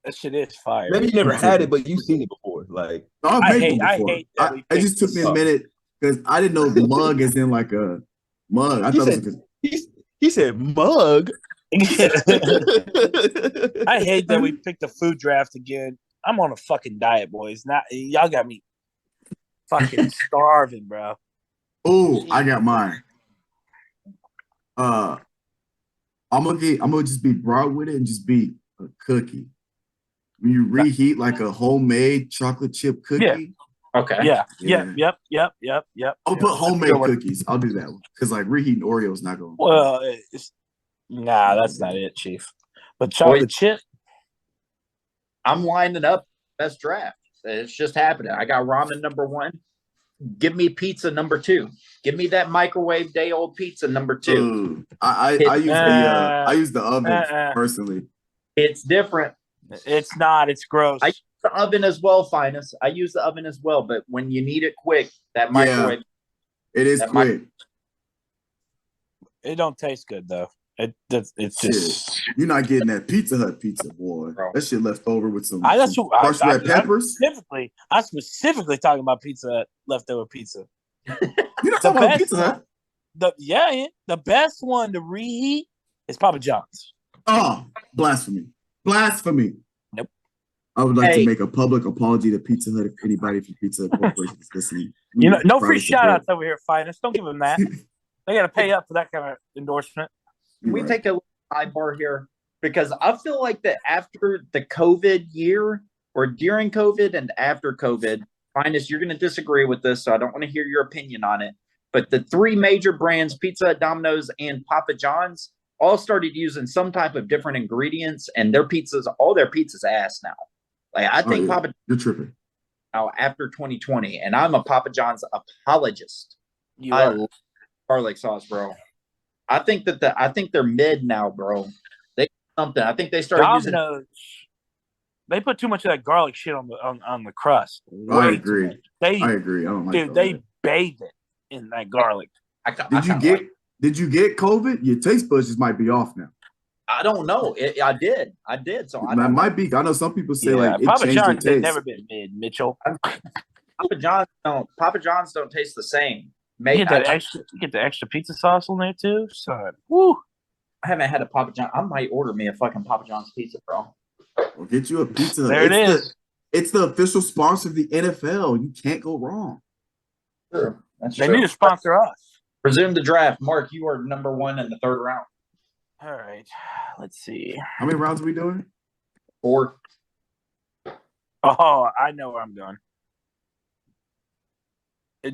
That shit is fire. Maybe you never had it, but you've seen it before. Like, I hate that. It just took me a minute because I didn't know mug is in like a mug. I thought it was he said mug. I hate that we picked the food draft again. I'm on a fucking diet, boys. Y'all got me fucking starving, bro. Oh, I got mine. I'm gonna just be broad with it and just be a cookie. When you reheat like a homemade chocolate chip cookie. Yeah. Okay. Yeah. Yep. I'll put homemade cookies. I'll do that one because like reheating Oreos not going. Well, that's not it, Chief. But chocolate chip. I'm lining up best draft. It's just happening. I got ramen number one. give me pizza number 2. Give me that microwave day old pizza number 2. Ooh, I use the oven personally. It's different. It's not. It's gross. I use the oven as well, Finest. I use the oven as well, but when you need it quick, that microwave. It is quick. It don't taste good though. It's just you're not getting that Pizza Hut pizza, boy. Bro. That shit left over with some crushed red peppers. I'm specifically talking about Pizza Hut leftover pizza. You're not talking about Pizza Hut. The best one to reheat is Papa John's. Oh, blasphemy! Blasphemy! Nope. I would like to make a public apology to Pizza Hut if anybody from Pizza Hut Corporation is listening. No free shout outs over here, Finest. Don't give them that. They got to pay up for that kind of endorsement. We take a sidebar here because I feel like that after the COVID year or during COVID and after COVID, Finest, you're going to disagree with this, so I don't want to hear your opinion on it. But the 3 major brands, Pizza Hut, Domino's, and Papa John's, all started using some type of different ingredients, and all their pizzas ass now. Like I think Papa, you're tripping. Now after 2020, and I'm a Papa John's apologist. I love garlic sauce, bro. I think they're mid now, bro. They something. I think they started using. They put too much of that garlic shit on the crust. I agree. I agree. I don't like dude. They bathe it in that garlic. Did you get COVID? Your taste buds just might be off now. I don't know. I did. So that might be. I know some people say like it Papa changed John's your taste. Never been mid, Mitchell. Papa John's don't taste the same. You get the extra pizza sauce on there too, son. Woo! I haven't had a Papa John. I might order me a fucking Papa John's pizza, bro. We'll get you a pizza. There it is. It's the official sponsor of the NFL. You can't go wrong. Sure. They need to sponsor us. Resume the draft. Mark, you are number 1 in the 3rd round. All right. Let's see. How many rounds are we doing? 4. Oh, I know where I'm going.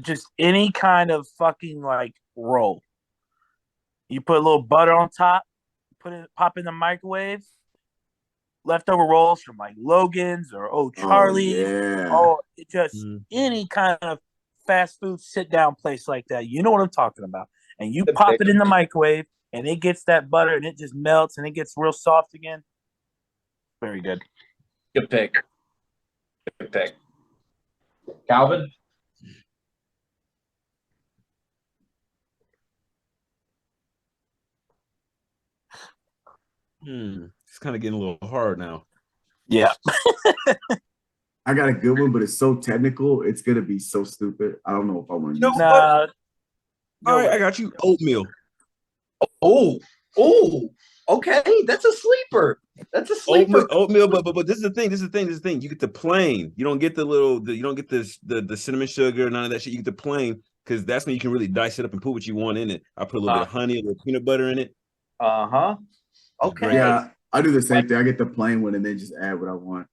Just any kind of fucking like roll. You put a little butter on top, pop in the microwave. Leftover rolls from like Logan's or Charlie. Any kind of fast food sit down place like that. You know what I'm talking about. And you pop it in the microwave and it gets that butter and it just melts and it gets real soft again. Very good. Good pick. Calvin? It's kind of getting a little hard now. Yeah. I got a good one, but it's so technical. It's going to be so stupid. I don't know if I want to use it. All right, I got you. Oatmeal. Oh, okay. That's a sleeper. Oatmeal, but this is the thing. You get the plain. You don't get you don't get the cinnamon sugar, none of that shit. You get the plain because that's when you can really dice it up and put what you want in it. I put a little bit of honey, a little peanut butter in it. Okay. Yeah, I do the same thing. I get the plain one and then just add what I want.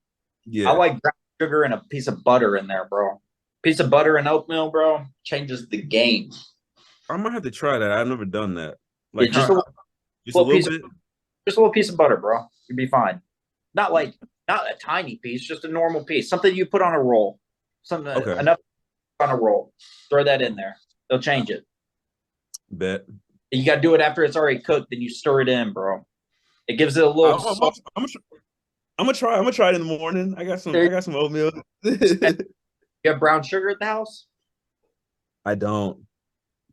Yeah. I like brown sugar and a piece of butter in there, bro. Piece of butter and oatmeal, bro, changes the game. I might have to try that. I've never done that. Like just a little piece of butter, bro. You'd be fine. Not a tiny piece, just a normal piece. Something you put on a roll. Enough on a roll. Throw that in there. They'll change it. Bet. You got to do it after it's already cooked. Then you stir it in, bro. It gives it a little. I'm gonna try. I'm gonna try it in the morning. I got some oatmeal. You have brown sugar at the house? I don't.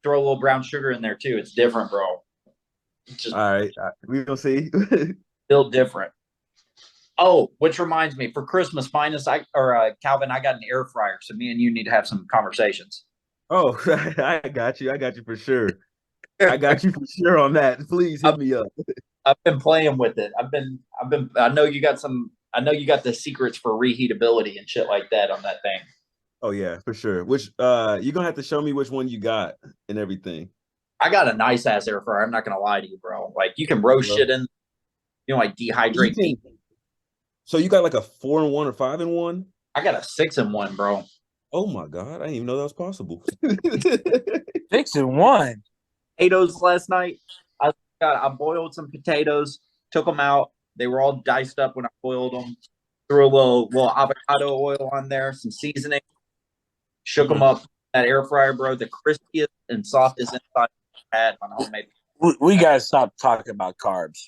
Throw a little brown sugar in there too. It's different, bro. It's just all right. We gonna see. Still different. Oh, which reminds me, for Christmas, Calvin, I got an air fryer, so me and you need to have some conversations. Oh, I got you for sure. I got you for sure on that. Please hit me up. I've been playing with it. I know you got the secrets for reheatability and shit like that on that thing. Oh yeah, for sure. Which you're gonna have to show me which one you got and everything. I got a nice ass air fryer. I'm not gonna lie to you, bro. Like you can roast shit in, like dehydrate meat. So you got like a 4-in-1 or 5-in-1? I got a 6-in-1, bro. Oh my god, I didn't even know that was possible. 6-in-1. Potatoes last night. I boiled some potatoes, took them out. They were all diced up when I boiled them. Threw a little avocado oil on there, some seasoning, shook them up, that air fryer, bro, the crispiest and softest inside I've had on homemade. We gotta stop talking about carbs.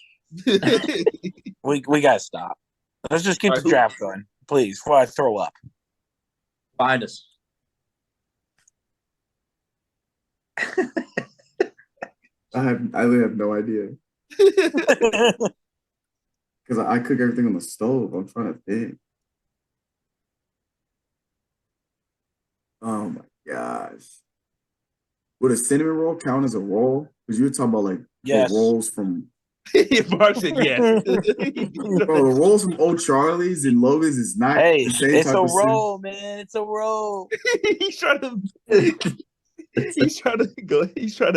We gotta stop. Let's just keep the draft going, please, before I throw up. Find us. I really have no idea because I cook everything on the stove. I'm trying to think. Oh my gosh. Would a cinnamon roll count as a roll? Because you were talking about like Yes. the rolls from Mark said yes. bro, the rolls from Old Charlie's and Logan's is not Hey, the same it's type a of cinnamon. roll, man. It's a roll. He's trying to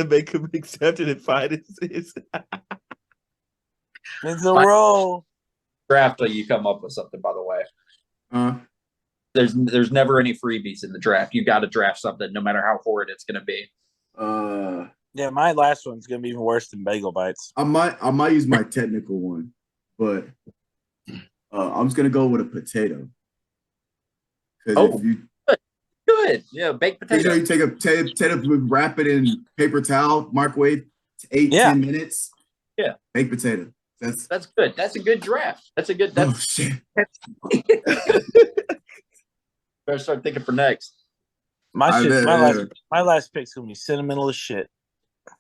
make him accept it and find it. It's a roll. Draft till you come up with something, by the way. There's never any freebies in the draft. You got to draft something, no matter how horrid it's going to be. Yeah, my last one's gonna be even worse than bagel bites. I might use my technical one, but I'm just gonna go with a potato. Oh, good. Yeah, baked potato. You take a potato, wrap it in paper towel, microwave 10 minutes. Yeah, baked potato. That's good. That's a good draft. That's a good. Oh shit. Better start thinking for next. My last pick's gonna be sentimental as shit.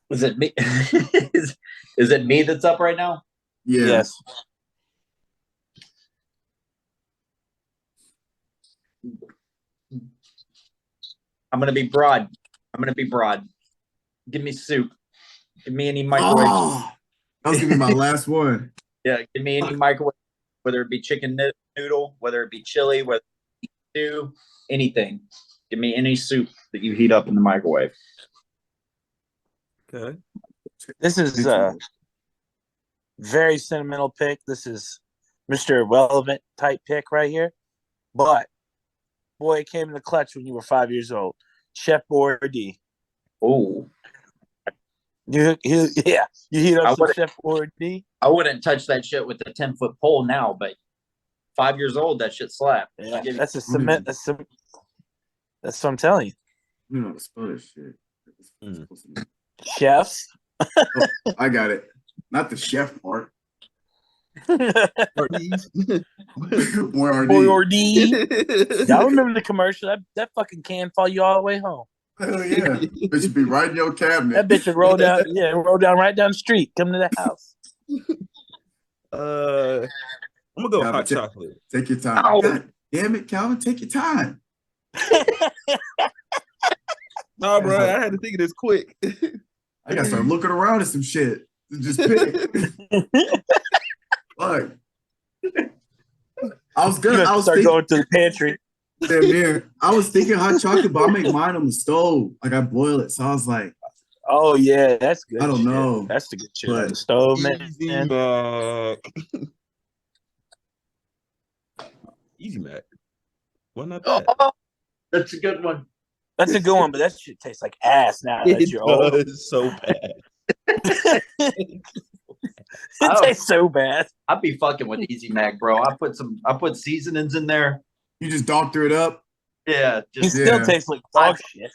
Is it me? is it me that's up right now? Yeah. Yes. I'm gonna be broad. Give me soup. Give me any microwave. Oh, that was gonna be my last one. Yeah, give me any microwave, whether it be chicken noodle, whether it be chili, whether it be stew, anything. Give me any soup that you heat up in the microwave. Okay. This is a very sentimental pick. This is Mr. Relevant type pick right here. But boy, it came in the clutch when you were 5 years old. Chef Boyardee. Oh. You heat up some Chef Boyardee? I wouldn't touch that shit with a 10-foot pole now, but 5 years old, that shit slapped. Yeah, that's a cement. That's what I'm telling you. You know how to spell this shit. Chefs. Oh, I got it. Not the chef part. Boyardee. Boyardee. Y'all remember the commercial? That fucking can follow you all the way home. Hell yeah. It should be right in your cabinet. That bitch would roll down, right down the street, come to the house. I'm gonna go hot chocolate. Take your time. Ow. God damn it, Calvin. Take your time. Nah, bro, I had to think of this quick. I gotta start looking around at some shit. Just pick. Fuck. I was start going to the pantry. Man, I was thinking hot chocolate, but I make mine on the stove. Like I boil it. So I was like, oh yeah, that's good. I don't know. That's the good shit on the stove, man. Easy Mac. Why not that? Oh, that's a good one. That's a good one, but that shit tastes like ass now that you're old. It's so bad. It tastes so bad. I'd be fucking with Easy Mac, bro. I put seasonings in there. You just doctor it up. Yeah, It still tastes like dog shit.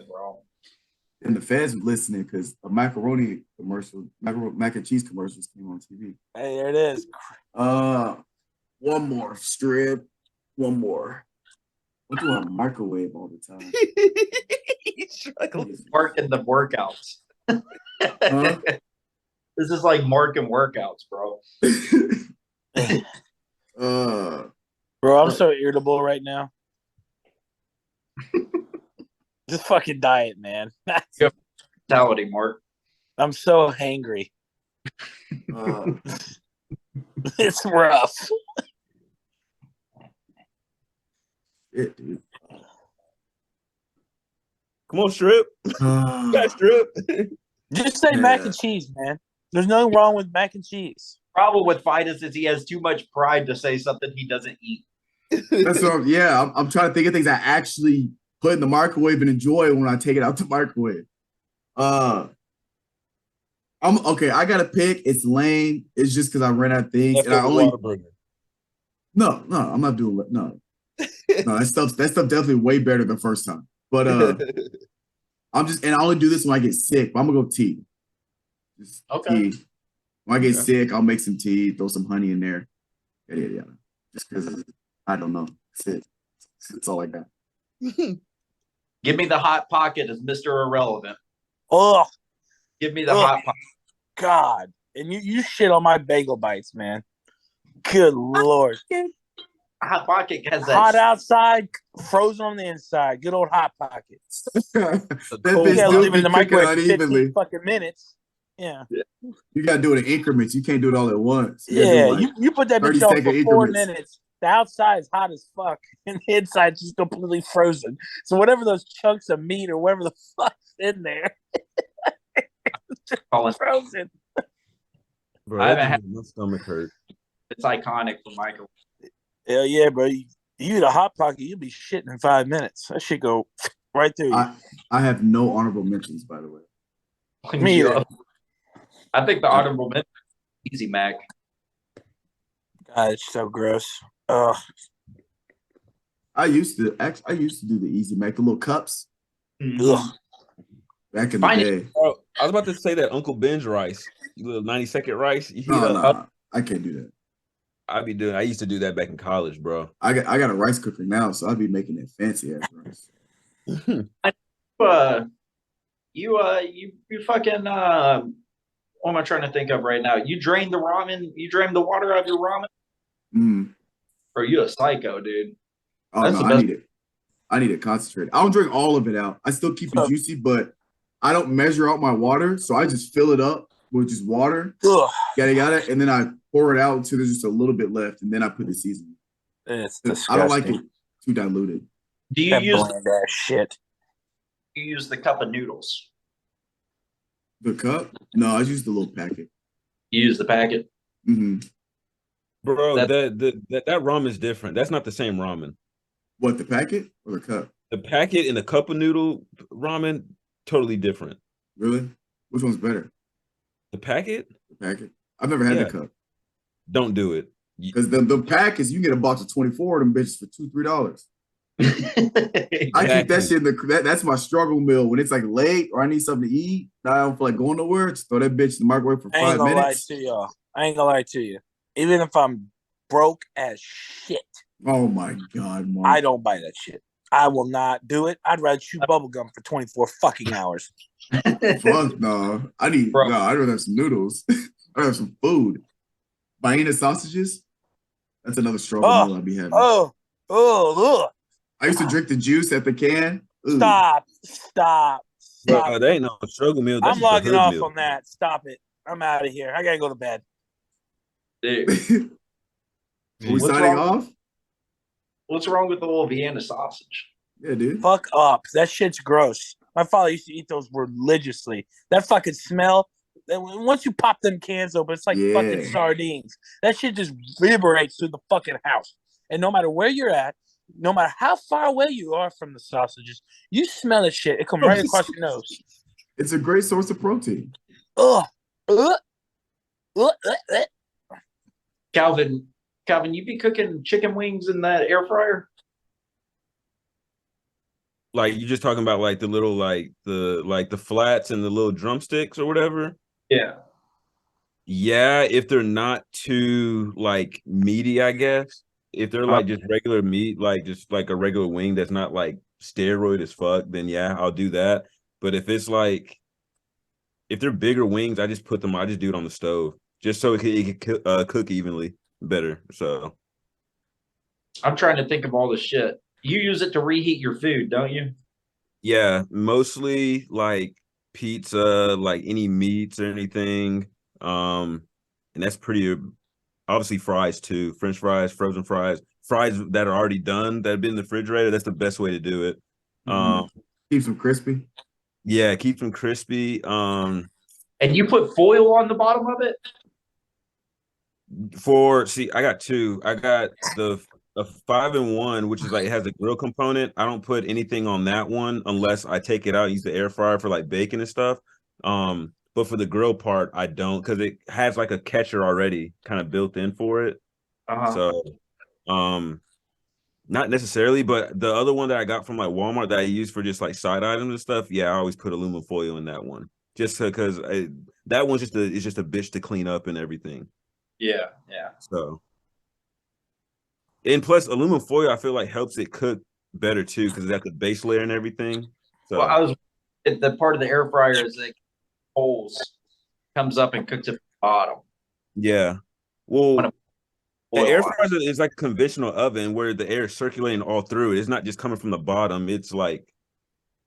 Bro. And the fans were listening because a macaroni commercial, mac and cheese commercials came on TV. Hey, there it is. One more strip. One more. I do a microwave all the time. Mark in the workouts. This is like Mark and workouts, bro. Bro, I'm so irritable right now. Just fucking diet, man. Mentality, Mark. I'm so hangry. It's rough. Shit, dude. Come on, strip. Got strip. Just say mac and cheese, man. There's nothing wrong with mac and cheese. Problem with Finis is he has too much pride to say something he doesn't eat. That's what I'm trying to think of things I actually put in the microwave and enjoy when I take it out the microwave. I'm okay. I got to pick. It's lame. It's just because I ran out of things. And I only no, I'm not doing no. That stuff definitely way better than first time. But I only do this when I get sick. But I'm gonna go tea. Just Okay. tea. When I get sick, I'll make some tea, throw some honey in there. Yeah. Just because I don't know. That's it. That's all I got. Give me the hot pocket as Mr. Irrelevant. Oh, Give me the hot pocket. God. And you shit on my bagel bites, man. Good Lord. Hot pocket has that Hot outside, frozen on the inside. Good old Hot Pocket. That You bitch gotta do leave it be in the cooking microwave for unevenly. 15 fucking minutes. Yeah. You gotta do it in increments. You can't do it all at once. You Yeah. like You put that bitch 30 on second for 4 increments. minutes. The outside is hot as fuck, and the inside's just completely frozen. So whatever those chunks of meat or whatever the fuck's in there, it's frozen. Bro, I that haven't just made my stomach hurt. It's iconic for microwave. Hell yeah, bro. You eat a Hot Pocket, you'll be shitting in 5 minutes. That shit go right through you. I have no honorable mentions, by the way. Me either. I think the honorable mention is Easy Mac. God, it's so gross. Ugh. I used to do the Easy Mac, the little cups Ugh. back in Fine. the day. Bro, I was about to say that Uncle Ben's rice, you little 90-second rice. You heat No, up. I can't do that. I used to do that back in college, bro. I got a rice cooker now, so I'd be making that fancy ass rice. You fucking what am I trying to think of right now? You drain the ramen, you drain the water out of your ramen? Mm. Or you a psycho, dude. Oh That's no, the I best. need it. I need it concentrated. I don't drink all of it out. I still keep it juicy, but I don't measure out my water, so I just fill it up with just water. Ugh. Yada, and then I pour it out until there's just a little bit left, and then I put the seasoning. It's disgusting. I don't like it too diluted. Do you That use bland ass shit. the cup of noodles? The cup? No, I just use the little packet. You use the packet? Mm-hmm. Bro, that ramen is different. That's not the same ramen. What, the packet or the cup? The packet and the cup of noodle ramen, totally different. Really? Which one's better? The packet? The packet? I've never had the cup. Don't do it. Because the pack is, you get a box of 24 of them bitches for $2-3. Exactly. I keep that shit in that's my struggle meal. When it's like late or I need something to eat, I don't feel like going nowhere, just throw that bitch in the microwave for 5 minutes. I ain't gonna lie to you. Even if I'm broke as shit. Oh my God, Mark. I don't buy that shit. I will not do it. I'd rather chew bubblegum for 24 fucking hours. Fuck no. I'd rather have some noodles. I'd rather have some food. Vienna sausages? That's another struggle meal I'd be having. Ugh. I used to drink the juice at the can. Ooh. Stop. Bro, that ain't no struggle meal. That's I'm logging off meal. on that. Stop it. I'm out of here. I gotta go to bed. Dude, Are we signing off? what's wrong with the little Vienna sausage? Yeah, dude. Fuck up. That shit's gross. My father used to eat those religiously. That fucking smell. Once you pop them cans open, it's like fucking sardines. That shit just reverberates through the fucking house. And no matter where you're at, no matter how far away you are from the sausages, you smell that shit. It comes right across your nose. It's a great source of protein. Ugh. Calvin, you be cooking chicken wings in that air fryer? Like you just talking about like the little the flats and the little drumsticks or whatever? Yeah. Yeah, if they're not too like meaty, I guess. If they're like just regular meat, like just like a regular wing that's not like steroid as fuck, then yeah, I'll do that. But if it's like if they're bigger wings, I just do it on the stove just so it can cook evenly better. So I'm trying to think of all the shit. You use it to reheat your food, don't you? yeah, mostly like pizza, like any meats or anything. And that's pretty obviously fries too. French fries, frozen fries that are already done that have been in the refrigerator. That's the best way to do it. Keeps them crispy. Yeah, keeps them crispy. And you put foil on the bottom of it? I got two. I got the 5-in-1, which is like it has a grill component. I don't put anything on that one unless I take it out, use the air fryer for like bacon and stuff. But for the grill part, I don't because it has like a catcher already kind of built in for it. So Not necessarily, but the other one that I got from like Walmart that I use for just like side items and stuff, yeah, I always put aluminum foil in that one, just because that one's just a bitch to clean up and everything. Yeah. So, and plus aluminum foil, I feel like helps it cook better too because it's got the base layer and everything. So, Well, the part of the air fryer is that holes comes up and cooks it from the bottom. yeah. Well, the air Oil. fryer is like a conventional oven where the air is circulating all through it. It's not just coming from the bottom. It's like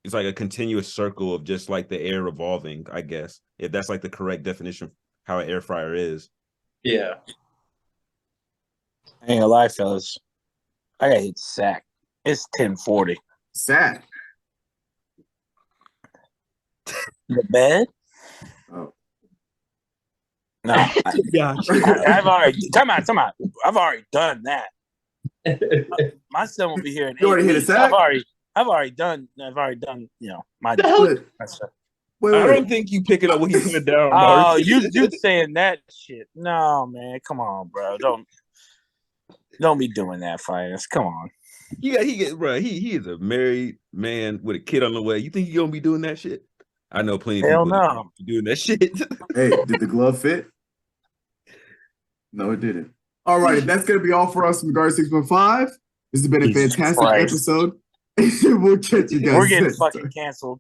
a continuous circle of just like the air revolving, I guess, if that's like the correct definition of how an air fryer is. Yeah. I ain't gonna lie, fellas. I gotta hit sack. It's 10:40. Sad. The bed? Oh. No. Gosh. I've already time out. I've already done that. My son will be here in You 8 already hit a weeks. sack? I've already done, my stuff. Wait, I don't think you pick it up when you put it down. Oh, Mark. you saying that shit. No, man. Come on, bro. Don't be doing that, Finest. Come on. He is a married man with a kid on the way. You think you're gonna be doing that shit? I know plenty of Hell people no. doing that shit. Hey, did the glove fit? No, it didn't. All right, that's gonna be all for us from Guard 615. This has been a Jesus fantastic Christ. episode. We'll catch you guys. We're getting next fucking time. canceled.